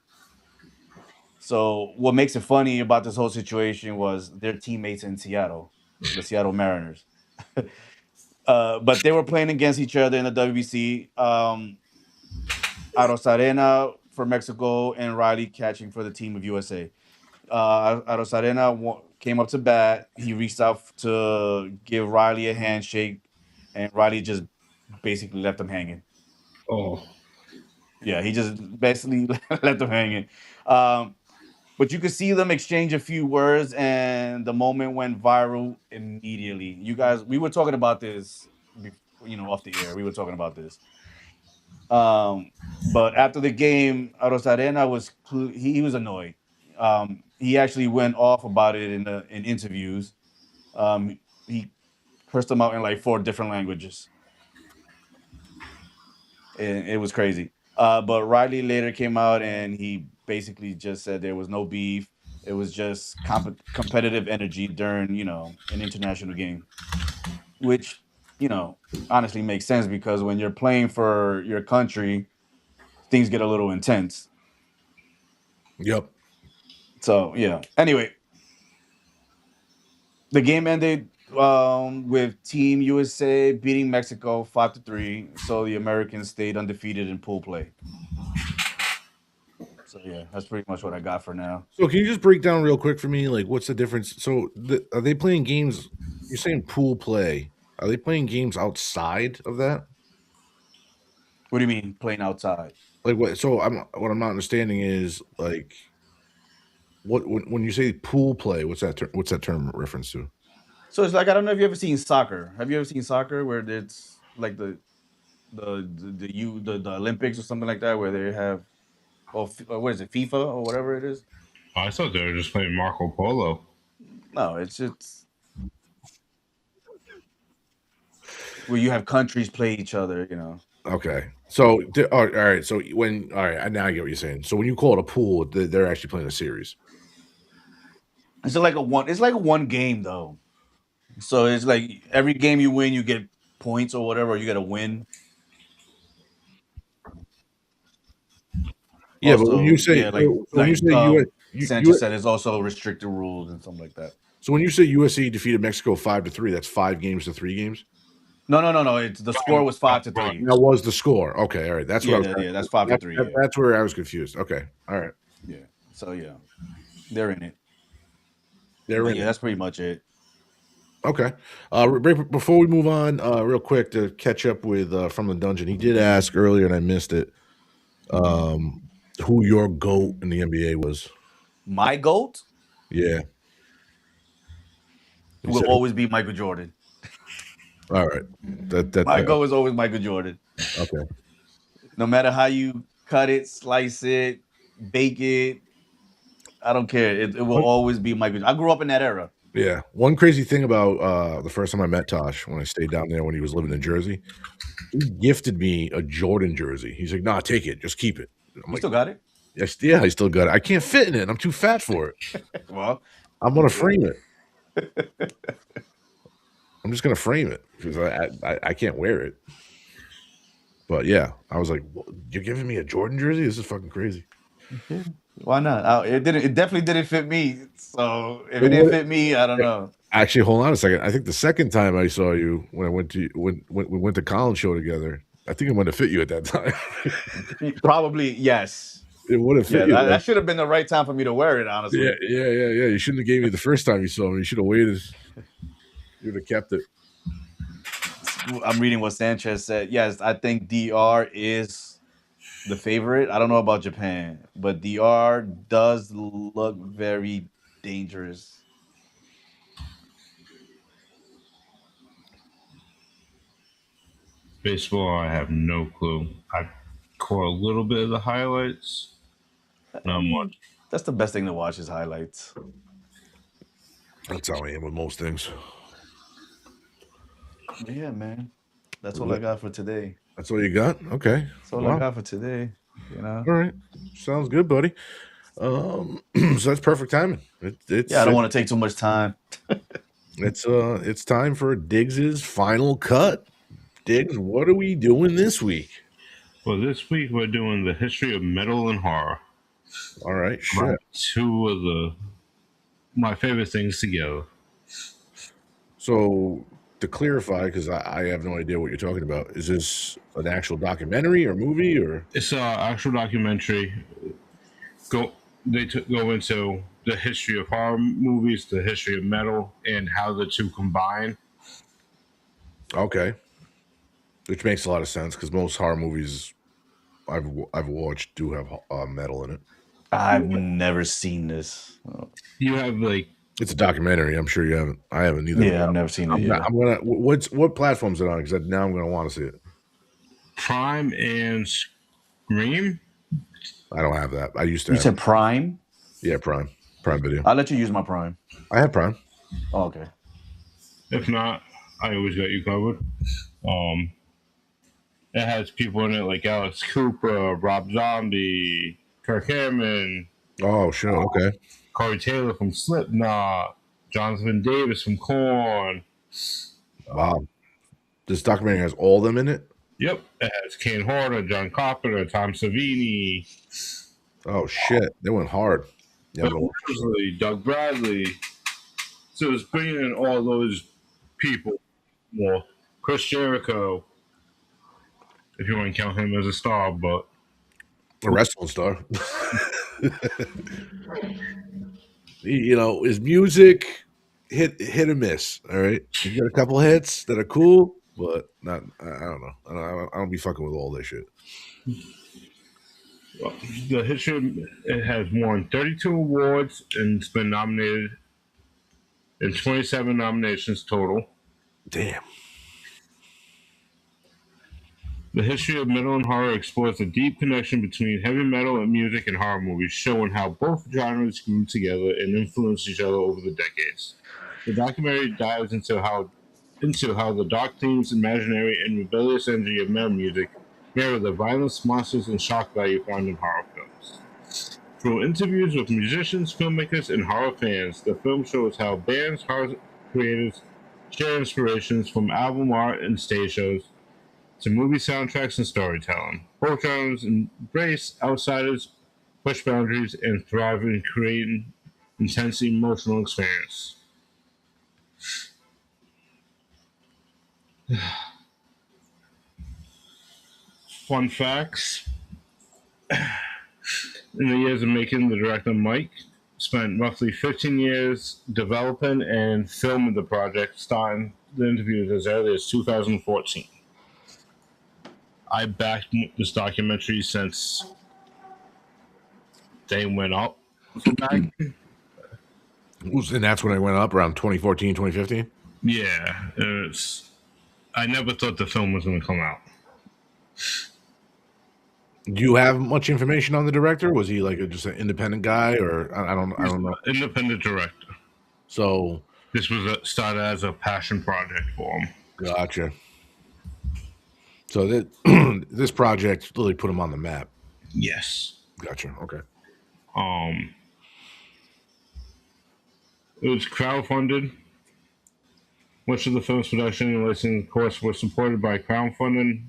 So what makes it funny about this whole situation was their teammates in Seattle, the Seattle Mariners. But they were playing against each other in the WBC. Arosarena for Mexico and Riley catching for the team of USA. Arosarena came up to bat. He reached out to give Riley a handshake, and Riley just basically left him hanging. Oh, Yeah, he just basically left them hanging. But you could see them exchange a few words, and the moment went viral immediately. You guys, we were talking about this, off the air. We were talking about this. But after the game, Arosarena he was annoyed. He actually went off about it in interviews. He cursed them out in like 4 different languages, and it was crazy. But Riley later came out and he basically just said there was no beef. It was just competitive energy during, an international game, which, honestly makes sense because when you're playing for your country, things get a little intense. Yep. So, yeah. Anyway, the game ended with Team USA beating Mexico 5-3. So the Americans stayed undefeated in pool play. So yeah, that's pretty much what I got for now. So can you just break down real quick for me, like what's the difference? So are they playing games? You're saying pool play. Are they playing games outside of that? What do you mean playing outside? Like what? So what I'm not understanding is like what when you say pool play, what's that term reference to? So it's like I don't know if you ever seen soccer. Have you ever seen soccer where it's like the Olympics or something like that where they have what is it, FIFA or whatever it is? I thought they were just playing Marco Polo. No, it's just where you have countries play each other, Okay. So all right. So now I get what you're saying. So when you call it a pool, they're actually playing a series. It's like a one game though. So it's like every game you win, you get points or whatever. Or you get a win. Yeah, Also, but when you say Sanchez said, it's also restricted rules and something like that. So when you say USA defeated Mexico 5-3, that's 5 games to 3 games. No. It's the score was 5-3. That was the score. Okay, all right. That's what. Yeah, that's 5-3. That's where I was confused. Okay, all right. Yeah. So yeah, they're in it. Yeah, that's pretty much it. Okay. Before we move on, real quick to catch up with from the dungeon, he did ask earlier and I missed it. Who your GOAT in the NBA was? My GOAT? Yeah. It will always be Michael Jordan. All right. My GOAT is always Michael Jordan. Okay. No matter how you cut it, slice it, bake it, I don't care. It will always be Michael. I grew up in that era. Yeah. One crazy thing about the first time I met Tosh when I stayed down there when he was living in Jersey, he gifted me a Jordan jersey. He's like, "Nah, take it. Just keep it." You still got it? Yes, yeah, I still got it. I can't fit in it. I'm too fat for it. Well, I'm gonna frame it. I'm just gonna frame it because I can't wear it. But yeah, I was like, "You're giving me a Jordan jersey? This is fucking crazy." Why not? It definitely didn't fit me. So if it didn't fit me, I don't know. Actually, hold on a second. I think the second time I saw you when we went to Collins show together, I think it would have fit you at that time. Probably yes. It would have fit you. That should have been the right time for me to wear it. Honestly. Yeah. You shouldn't have gave me the first time you saw me. You should have waited. You would have kept it. I'm reading what Sanchez said. Yes, I think DR is the favorite. I don't know about Japan, but DR does look very dangerous. Baseball, I have no clue. I caught a little bit of the highlights. Not much. That's the best thing to watch is highlights. That's how I am with most things. Yeah, man. That's all I got for today. That's all you got? Okay. That's all I got for today. All right. Sounds good, buddy. So that's perfect timing. I don't want to take too much time. It's time for Diggs's final cut. Diggs, what are we doing this week? Well, this week we're doing the history of metal and horror. All right, Right. shit. Two of my favorite things together. So to clarify, because I have no idea what you're talking about, is this an actual documentary or movie or? It's an actual documentary. Go into the history of horror movies, the history of metal, and how the two combine. Okay, which makes a lot of sense because most horror movies I've watched do have metal in it. I've never seen this. You have like It's a documentary. I'm sure you haven't. I haven't either. Yeah, I've never seen it. I'm gonna. What platforms is it on? Because now I'm gonna want to see it. Prime and Scream. I don't have that. I used to. You have said Prime? Yeah, Prime Video. I'll let you use my Prime. I have Prime. Oh, okay. If not, I always got you covered. It has people in it like Alex Cooper, Rob Zombie, Kirk Hammond. Oh, sure. Okay. Corey Taylor from Slipknot, Jonathan Davis from Korn. Wow. This documentary has all of them in it? Yep. It has Kane Horner, John Carpenter, Tom Savini. Oh, shit. They went hard. Yeah, Bill Moseley, Doug Bradley. So it's bringing in all those people. Well, Chris Jericho, if you want to count him as a star, but a wrestling star. You know, his music hit or miss. All right, you got a couple hits that are cool, but not. I don't know. I don't be fucking with all this shit. The history, it has won 32 awards and it's been nominated in 27 nominations total. Damn. The history of metal and horror explores the deep connection between heavy metal and music and horror movies, showing how both genres grew together and influenced each other over the decades. The documentary dives into how the dark themes, imaginary, and rebellious energy of metal music mirror the violence, monsters, and shock value found in horror films. Through interviews with musicians, filmmakers, and horror fans, the film shows how bands, horror creators share inspirations from album art and stage shows to movie soundtracks and storytelling. Both genres embrace outsiders, push boundaries, and thrive in creating intense emotional experience. Fun facts. In the years of making, the director Mike spent roughly 15 years developing and filming the project, starting the interviews as early as 2014. I backed this documentary since they went up. And that's when I went up around 2014, 2015? Yeah. I never thought the film was going to come out. Do you have much information on the director? Was he like just an independent guy, or I don't know. Independent director. So this was started as a passion project for him. Gotcha. So this project really put him on the map. Yes. Gotcha. Okay. It was crowdfunded. Much of the film's production and licensing, of course, was supported by crowdfunding,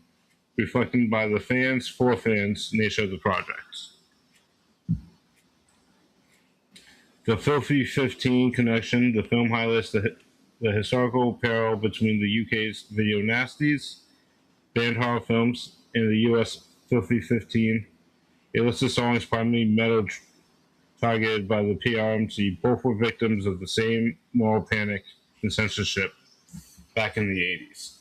reflecting by the fans, for fans, nature of the project. The Filthy 15 connection, the film highlights the historical parallel between the UK's video nasties, banned horror films, and the US Filthy 15. It lists the songs primarily metal targeted by the PRMC. Both were victims of the same moral panic and censorship back in the 80s.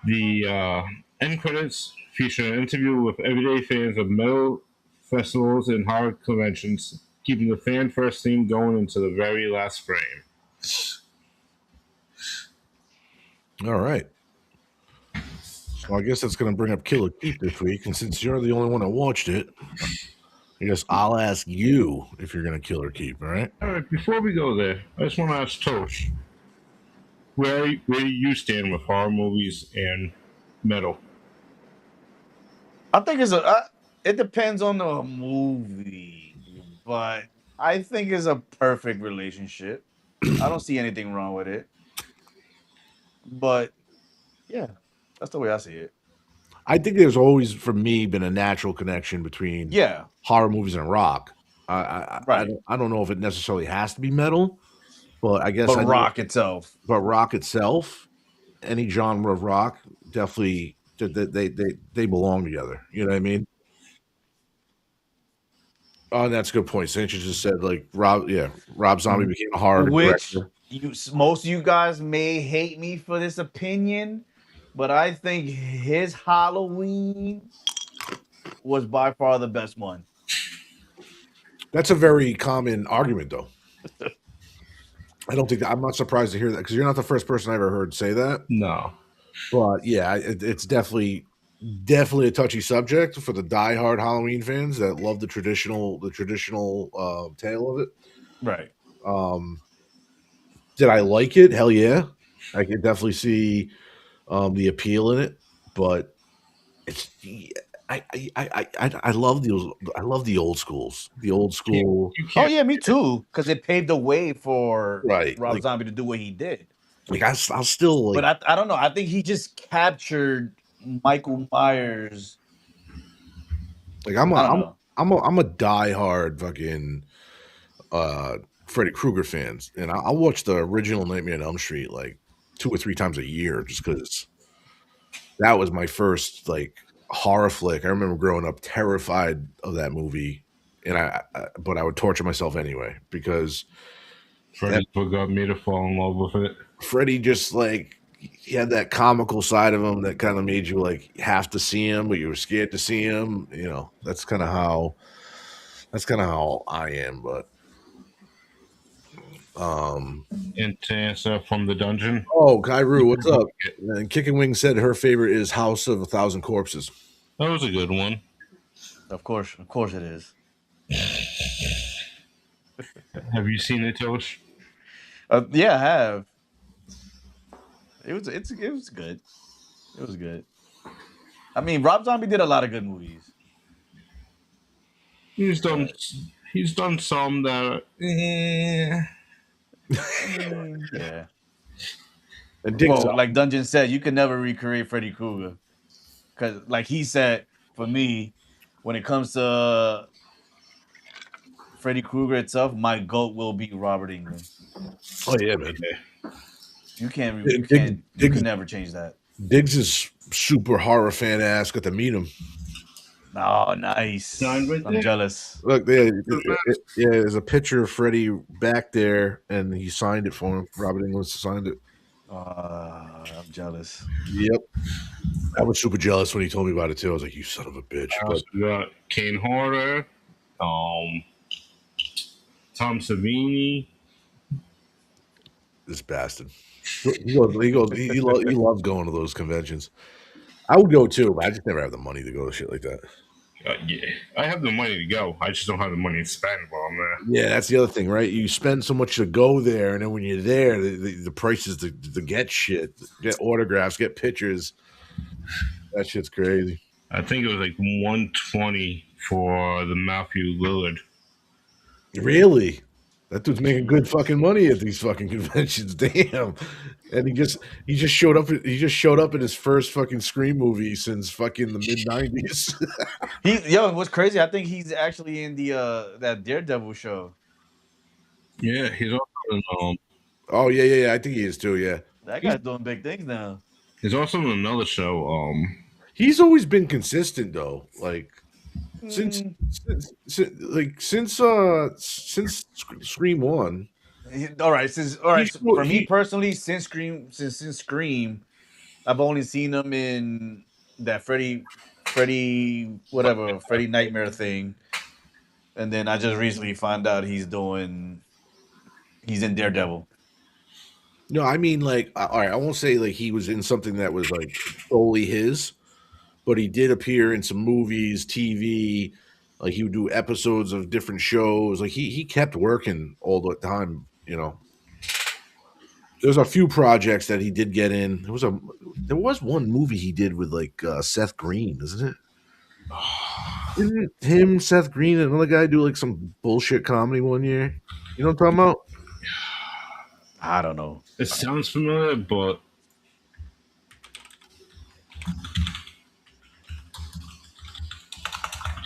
The end credits feature an interview with everyday fans of metal festivals and horror conventions, keeping the fan first theme going into the very last frame. All right. Well, I guess that's going to bring up Killer Keep this week, and since you're the only one that watched it, I guess I'll ask you if you're going to kill or keep. All right. All right. Before we go there, I just want to ask Tosh, where do you stand with horror movies and metal? I think it depends on the movie, but I think it's a perfect relationship. I don't see anything wrong with it. But yeah, that's the way I see it. I think there's always, for me, been a natural connection between horror movies and rock. I don't know if it necessarily has to be metal, but I guess rock itself. But rock itself, any genre of rock, definitely they belong together. You know what I mean? Oh, that's a good point. Sanchez just said like Rob Zombie became a horror director. Most of you guys may hate me for this opinion, but I think his Halloween was by far the best one. That's a very common argument, though. I don't think I'm not surprised to hear that because you're not the first person I ever heard say that. No, but yeah, it's definitely a touchy subject for the diehard Halloween fans that love the traditional tale of it. Right. Did I like it? Hell yeah, I can definitely see the appeal in it, but it's. I love the old schools. The old school. Oh yeah, me too. Because it paved the way for Rob like, Zombie to do what he did. Like I'll still like. But I don't know. I think he just captured Michael Myers. Like I'm a diehard fucking Freddy Krueger fans, and I'll watch the original Nightmare on Elm Street like 2 or 3 times a year just because that was my first like horror flick. I remember growing up terrified of that movie, and but I would torture myself anyway because Freddy got me to fall in love with it. Freddy just like he had that comical side of him that kind of made you like have to see him, but you were scared to see him. You know, that's kind of how I am. But and to answer from the dungeon. Oh, Kairu, what's up? And Kicking Wing said her favorite is House of 1,000 Corpses. That was a good one. Of course it is. Have you seen it, Tosh? Yeah, I have. It was good. It was good. I mean, Rob Zombie did a lot of good movies. He's done some that. Yeah. And like Dungeon said, you can never recreate Freddy Krueger. Because, like he said, for me, when it comes to Freddy Krueger itself, my GOAT will be Robert Englund. Oh yeah, man. You can never change that. Diggs is super horror fan ass. Got to meet him. Oh, nice. I'm jealous. Look, there's a picture of Freddy back there, and he signed it for him. Robert Englund signed it. I'm jealous. Yep. I was super jealous when he told me about it too. I was like, "You son of a bitch!" But we got Kane Hodder, Tom Savini. This bastard. He loves going to those conventions. I would go too, but I just never have the money to go to shit like that. Yeah, I have the money to go. I just don't have the money to spend while I'm there. Yeah, that's the other thing, right? You spend so much to go there, and then when you're there, the prices to get shit, get autographs, get pictures. That shit's crazy. I think it was like $120 for the Matthew Lillard. Really? That dude's making good fucking money at these fucking conventions. Damn. And he just showed up. He just showed up in his first fucking Scream movie since fucking the mid-90s. What's crazy? I think he's actually in the that Daredevil show. Yeah, he's also in. Oh yeah. I think he is too. Yeah, that guy's doing big things now. He's also in another show. He's always been consistent though. Like since Scream 1. All right. For me personally, since Scream, I've only seen him in that Freddy Nightmare thing, and then I just recently found out he's in Daredevil. No, I mean like, all right, I won't say like he was in something that was like solely his, but he did appear in some movies, TV. Like he would do episodes of different shows. Like he kept working all the time. You know, there's a few projects that he did get in. There was one movie he did with like Seth Green, isn't it? Didn't him, Seth Green, and another guy do like some bullshit comedy one year? You know what I'm talking about? I don't know. It sounds familiar, but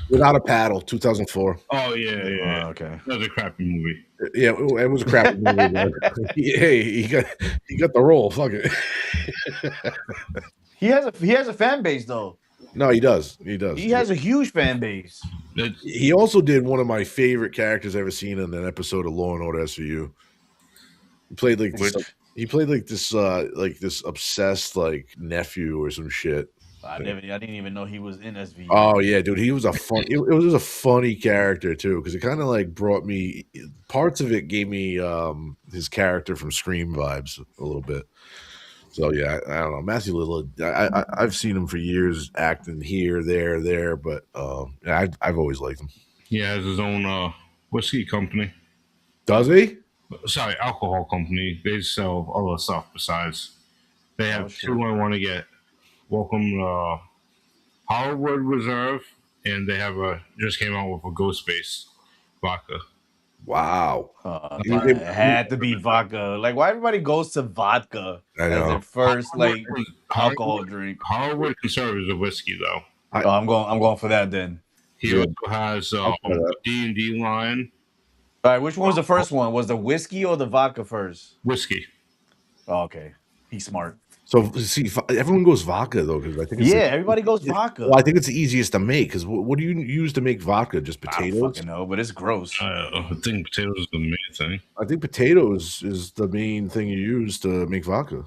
Without a Paddle, 2004. Oh yeah. Okay. That was a crappy movie. Yeah, it was a crappy movie. Man. Hey, he got the role. Fuck it. He has a fan base though. No, he does. He does. He has a huge fan base. He also did one of my favorite characters I've ever seen in an episode of Law and Order SVU. He played like this obsessed like nephew or some shit. I didn't even know he was in SVU. Oh yeah, dude, he was a fun. It was a funny character too because it kind of like brought me parts of it gave me his character from Scream vibes a little bit. So yeah, I don't know, Matthew Lillard. I've seen him for years acting here, there, but I've always liked him. He has his own whiskey company. Does he? Sorry, alcohol company. They sell other stuff besides. They have two I want to get. Welcome Hollywood Reserve, and they have just came out with a Ghost Base vodka. Wow. It had to be vodka. Like, why everybody goes to vodka as their first alcohol drink? Hollywood conserves a whiskey though. I'm going for that then. He also has D&D line. All right, which one was the first one? Was the whiskey or the vodka first? Whiskey. Oh, okay, he's smart. So see, everyone goes vodka though because I think everybody goes vodka. Well, I think it's the easiest to make because what do you use to make vodka? Just potatoes? I don't fucking know, but it's gross. I think potatoes is the main thing. I think potatoes is the main thing you use to make vodka.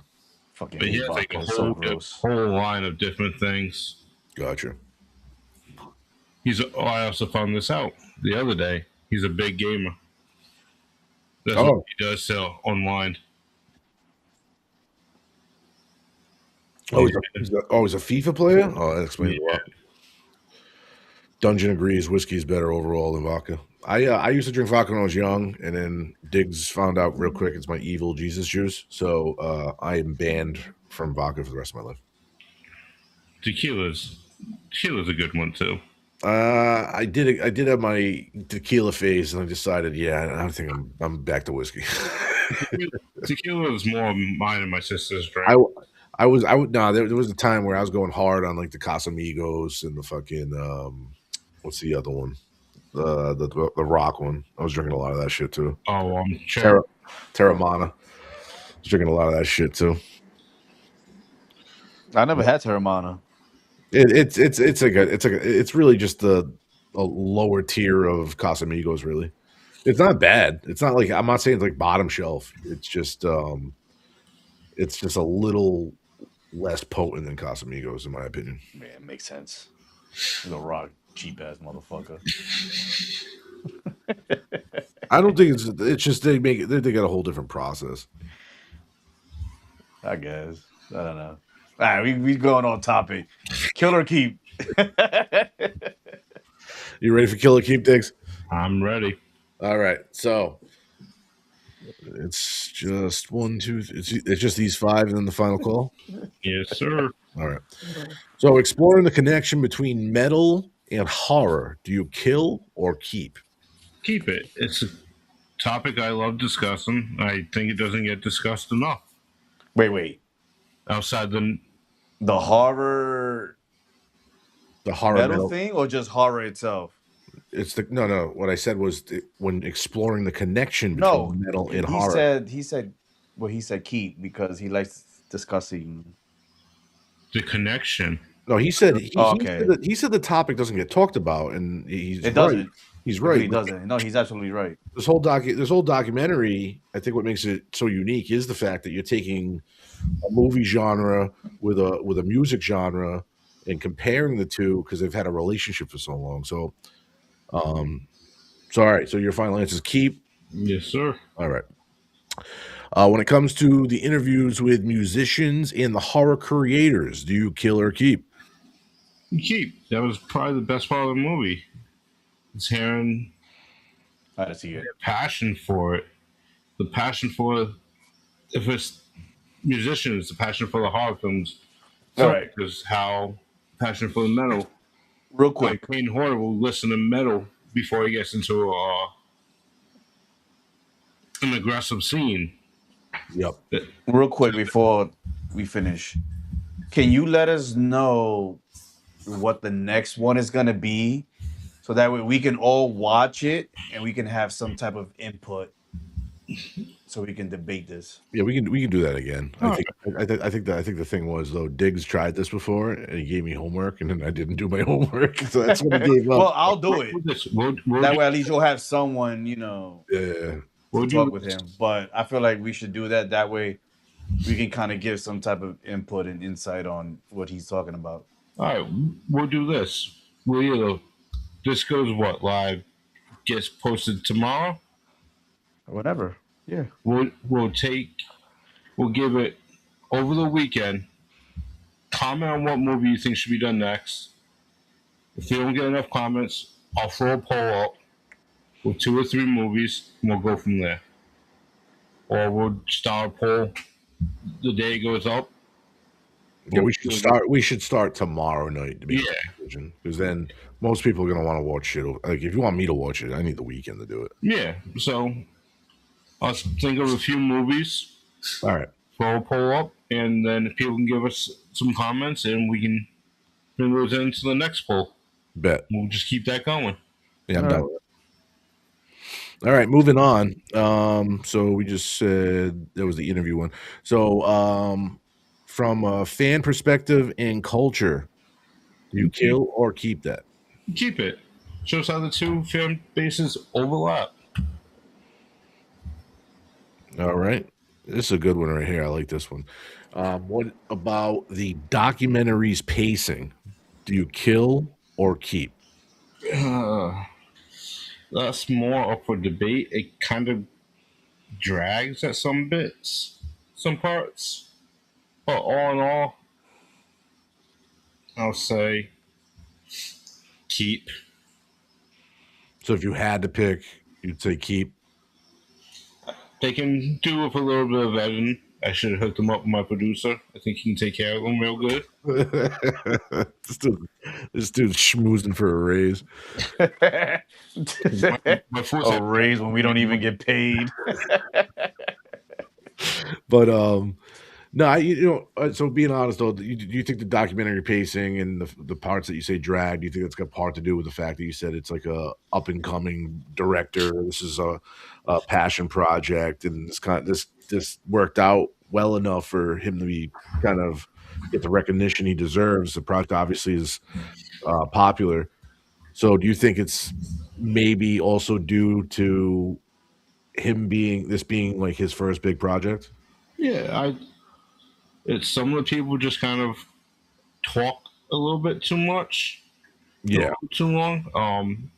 Fucking but he has like a whole line of different things. Gotcha. I also found this out the other day. He's a big gamer. That's what he does sell online. He's a FIFA player? Oh, that explains a lot. Dungeon agrees whiskey is better overall than vodka. I used to drink vodka when I was young, and then Diggs found out real quick it's my evil Jesus juice. So I am banned from vodka for the rest of my life. Tequila's a good one too. I did have my tequila phase, and I decided, I think I'm back to whiskey. Tequila is more mine and my sister's drink. There was a time where I was going hard on like the Casamigos and the fucking what's the other one? The rock one. I was drinking a lot of that shit too. Oh, Terramana. I was drinking a lot of that shit too. I never had Terramana. It's really just a lower tier of Casamigos. Really, it's not bad. It's not like I'm not saying it's like bottom shelf. It's just a little less potent than Casamigos, in my opinion. Man, it makes sense. The rock, cheap ass motherfucker. I don't think it's just they got a whole different process. I guess. I don't know. All right, we going on topic. Kill or keep. You ready for kill or keep, Diggs? I'm ready. All right, so it's just one, two. It's just these five, and then the final call. Yes, sir. All right. So exploring the connection between metal and horror. Do you kill or keep? Keep it. It's a topic I love discussing. I think it doesn't get discussed enough. Wait. Outside the horror metal thing, or just horror itself? It's no. What I said was when exploring the connection between metal and horror. He said keep because he likes discussing the connection. No, he said he said the topic doesn't get talked about, and doesn't. He's right. He doesn't. No, he's absolutely right. This whole documentary, I think what makes it so unique is the fact that you're taking a movie genre with a music genre and comparing the two because they've had a relationship for so long. So, all right. So your final answer is keep. Yes, sir. All right. When it comes to the interviews with musicians and the horror creators, do you kill or keep? Keep. That was probably the best part of the movie. It's hearing I see it. Passion for it. The passion for if it's musicians, the passion for the horror films. All right. Because how passion for the metal. Real quick. Like Kane Horner will listen to metal before he gets into an aggressive scene. Yep. Real quick before we finish, can you let us know what the next one is going to be? so that way we can all watch it and we can have some type of input, so we can debate this. Yeah, we can do that again. I think the thing was though, Diggs tried this before and he gave me homework and then I didn't do my homework, so that's what I gave up. Well, I'll do it. We'll That way, at least you'll have someone, Yeah. to talk with him. But I feel like we should do that. That way, we can kind of give some type of input and insight on what he's talking about. All right, we'll do this. This goes live, gets posted tomorrow. Or whatever. Yeah. We'll give it over the weekend. Comment on what movie you think should be done next. If you don't get enough comments, I'll throw a poll up with 2 or 3 movies, and we'll go from there. Or we'll start a poll the day it goes up. Yeah, we should start tomorrow night to be because then most people are gonna want to watch shit. Like if you want me to watch it, I need the weekend to do it. Yeah, so I'll think of a few movies. All right, throw a poll up, and then if people can give us some comments, and we can bring those into the next poll. Bet we'll just keep that going. Yeah, I'm done with it. All right, moving on. So we just said that was the interview one. So from a fan perspective and culture, do you kill or keep that? Keep it. Shows how the two fan bases overlap. All right. This is a good one right here. I like this one. What about the documentary's pacing? Do you kill or keep? That's more up for debate. It kind of drags at some bits, some parts. But all in all, I'll say keep. So if you had to pick, you'd say keep? They can do it for a little bit of editing. I should have hooked them up with my producer. I think he can take care of them real good. This dude's schmoozing for a raise. A raise when we don't even get paid. But no, so being honest though, do you think the documentary pacing and the parts that you say drag, do you think that's got part to do with the fact that you said it's like a up and coming director? This is a passion project, and this worked out well enough for him to be kind of get the recognition he deserves. The project obviously is popular. So do you think it's maybe also due to him being like his first big project? Yeah, it's some of the people just kind of talk a little bit too much. Yeah. Too long.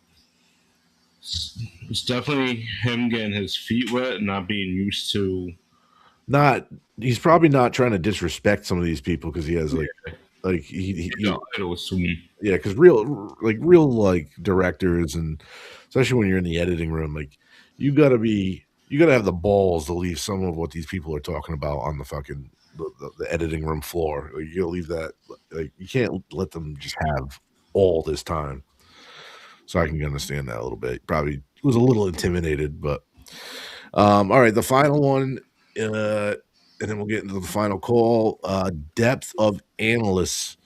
It's definitely him getting his feet wet and not being used to. He's probably not trying to disrespect some of these people because he has because real directors, and especially when you're in the editing room, like you gotta have the balls to leave some of what these people are talking about on the fucking the editing room floor. Like, you gotta leave that. Like you can't let them just have all this time. So I can understand that a little bit. Probably was a little intimidated, but all right. The final one, and then we'll get into the final call. Depth of analysts,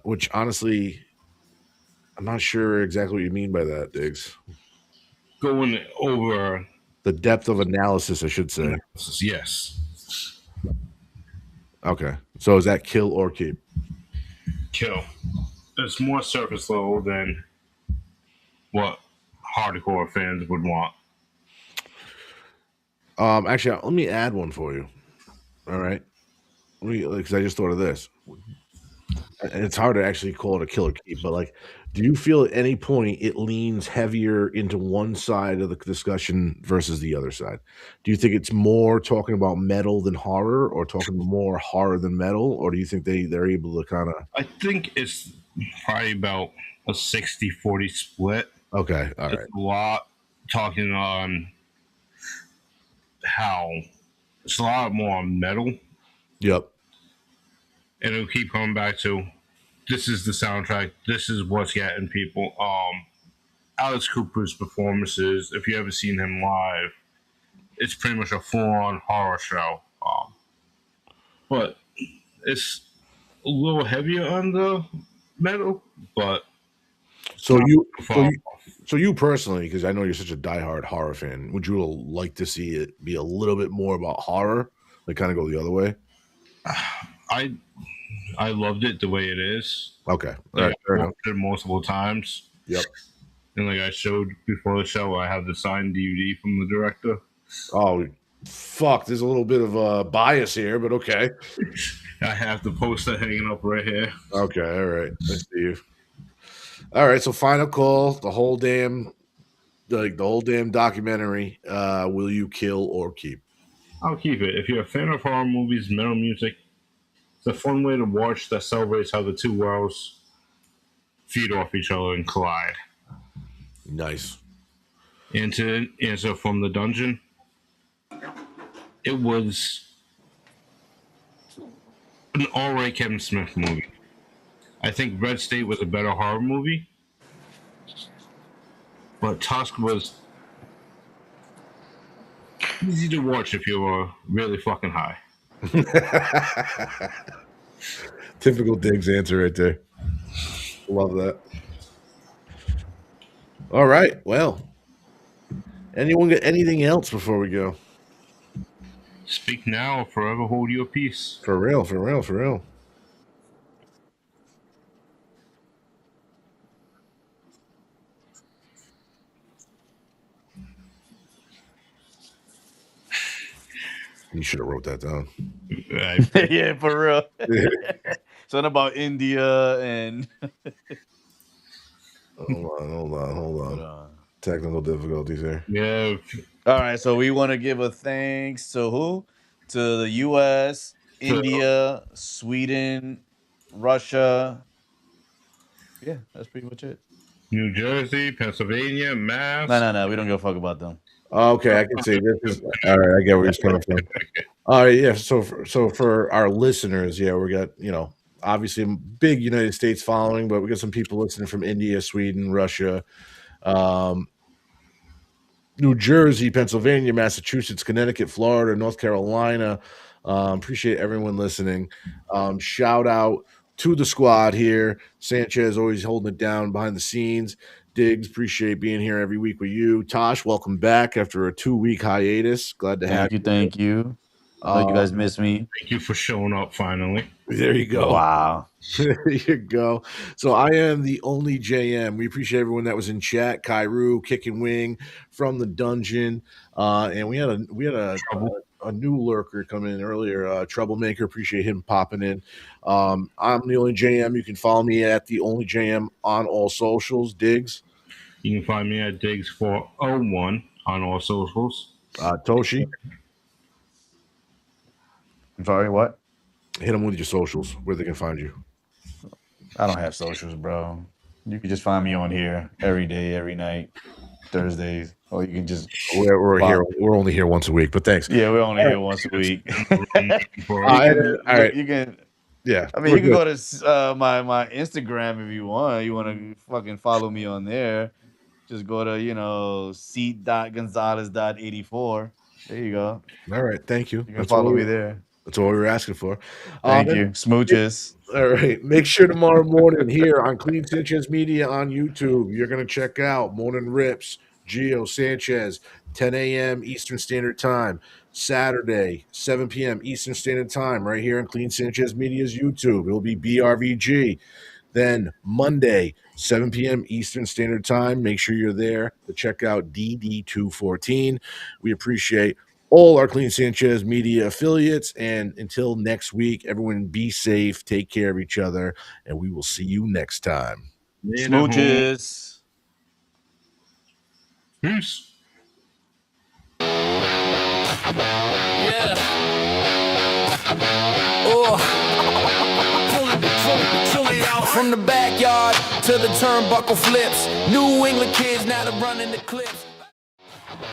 which honestly, I'm not sure exactly what you mean by that, Diggs. Going over the depth of analysis, I should say. Yes. Okay. So is that kill or keep? Kill. It's more surface level than what hardcore fans would want. Actually, let me add one for you. All right. Because I just thought of this. And it's hard to actually call it a kill or keep, but like, do you feel at any point it leans heavier into one side of the discussion versus the other side? Do you think it's more talking about metal than horror, or talking more horror than metal, or do you think they're able to kind of? I think it's probably about a 60-40 split. Okay, all right. A lot talking on how it's a lot more on metal. Yep. And it'll keep coming back to this is the soundtrack. This is what's getting people. Alice Cooper's performances, if you ever seen him live, it's pretty much a full-on horror show. But it's a little heavier on the metal, but So you personally, because I know you're such a diehard horror fan, would you like to see it be a little bit more about horror, like kind of go the other way? I loved it the way it is. Okay, all Like, right, I watched it multiple times. Yep. And like I showed before the show, I have the signed DVD from the director. Oh, fuck! There's a little bit of a bias here, but okay. I have the poster hanging up right here. Okay, all right. I see you. All right, so final call. The whole damn documentary. Will you kill or keep? I'll keep it. If you're a fan of horror movies, metal music, it's a fun way to watch that celebrates how the two worlds feed off each other and collide. Nice. And to answer from the dungeon, it was an alright Kevin Smith movie. I think Red State was a better horror movie, but Tusk was easy to watch if you were really fucking high. Typical Diggs answer right there. Love that. All right. Well, anyone got anything else before we go? Speak now or forever hold your peace. For real, for real, for real. You should have wrote that down. Yeah, for real. Something about India and Hold on. Technical difficulties here. Yeah. all right, so we want to give a thanks to who? To the US, India, Sweden, Russia. Yeah, that's pretty much it. New Jersey, Pennsylvania, Mass. No, we don't give a fuck about them. Okay, I can see this is all right. I get where he's coming from. All right, yeah. So for our listeners, yeah, we got obviously a big United States following, but we got some people listening from India, Sweden, Russia, New Jersey, Pennsylvania, Massachusetts, Connecticut, Florida, North Carolina. Appreciate everyone listening. Shout out to the squad here. Sanchez always holding it down behind the scenes. Diggs, appreciate being here every week with you. Tosh, welcome back after a 2-week hiatus. Glad to have you. Thank you. I know you guys miss me. Thank you for showing up finally. There you go. Wow. There you go. So I am the only JM. We appreciate everyone that was in chat. Kairu, Kick and Wing from the dungeon. And we had a new lurker come in earlier, Troublemaker. Appreciate him popping in. I'm the only JM. You can follow me at the only JM on all socials. Diggs. You can find me at Diggs401 on all socials. Toshi. I'm sorry, what? Hit them with your socials where they can find you. I don't have socials, bro. You can just find me on here every day, every night, Thursdays. Or you can just we're here. We're only here once a week, but thanks. Yeah, we're only here once a week. All right. You can. Yeah. I mean, you can go to my Instagram if you want. You want to fucking follow me on there. Just go to seat.gonzalez.84. There you go. All right. Thank you. You can follow me there. That's all we were asking for. Thank you. Smooches. All right. Make sure tomorrow morning here on Clean Sanchez Media on YouTube, you're going to check out Morning Rips, Gio Sanchez, 10 a.m. Eastern Standard Time. Saturday, 7 p.m. Eastern Standard Time, right here on Clean Sanchez Media's YouTube. It'll be BRVG. Then Monday, 7 p.m. Eastern Standard Time. Make sure you're there to check out DD214. We appreciate all our Clean Sanchez Media affiliates. And until next week, everyone be safe, take care of each other, and we will see you next time. Smooches. Peace. Yeah. Pull it out from the backyard to the turnbuckle flips. New England kids now they're running the clips.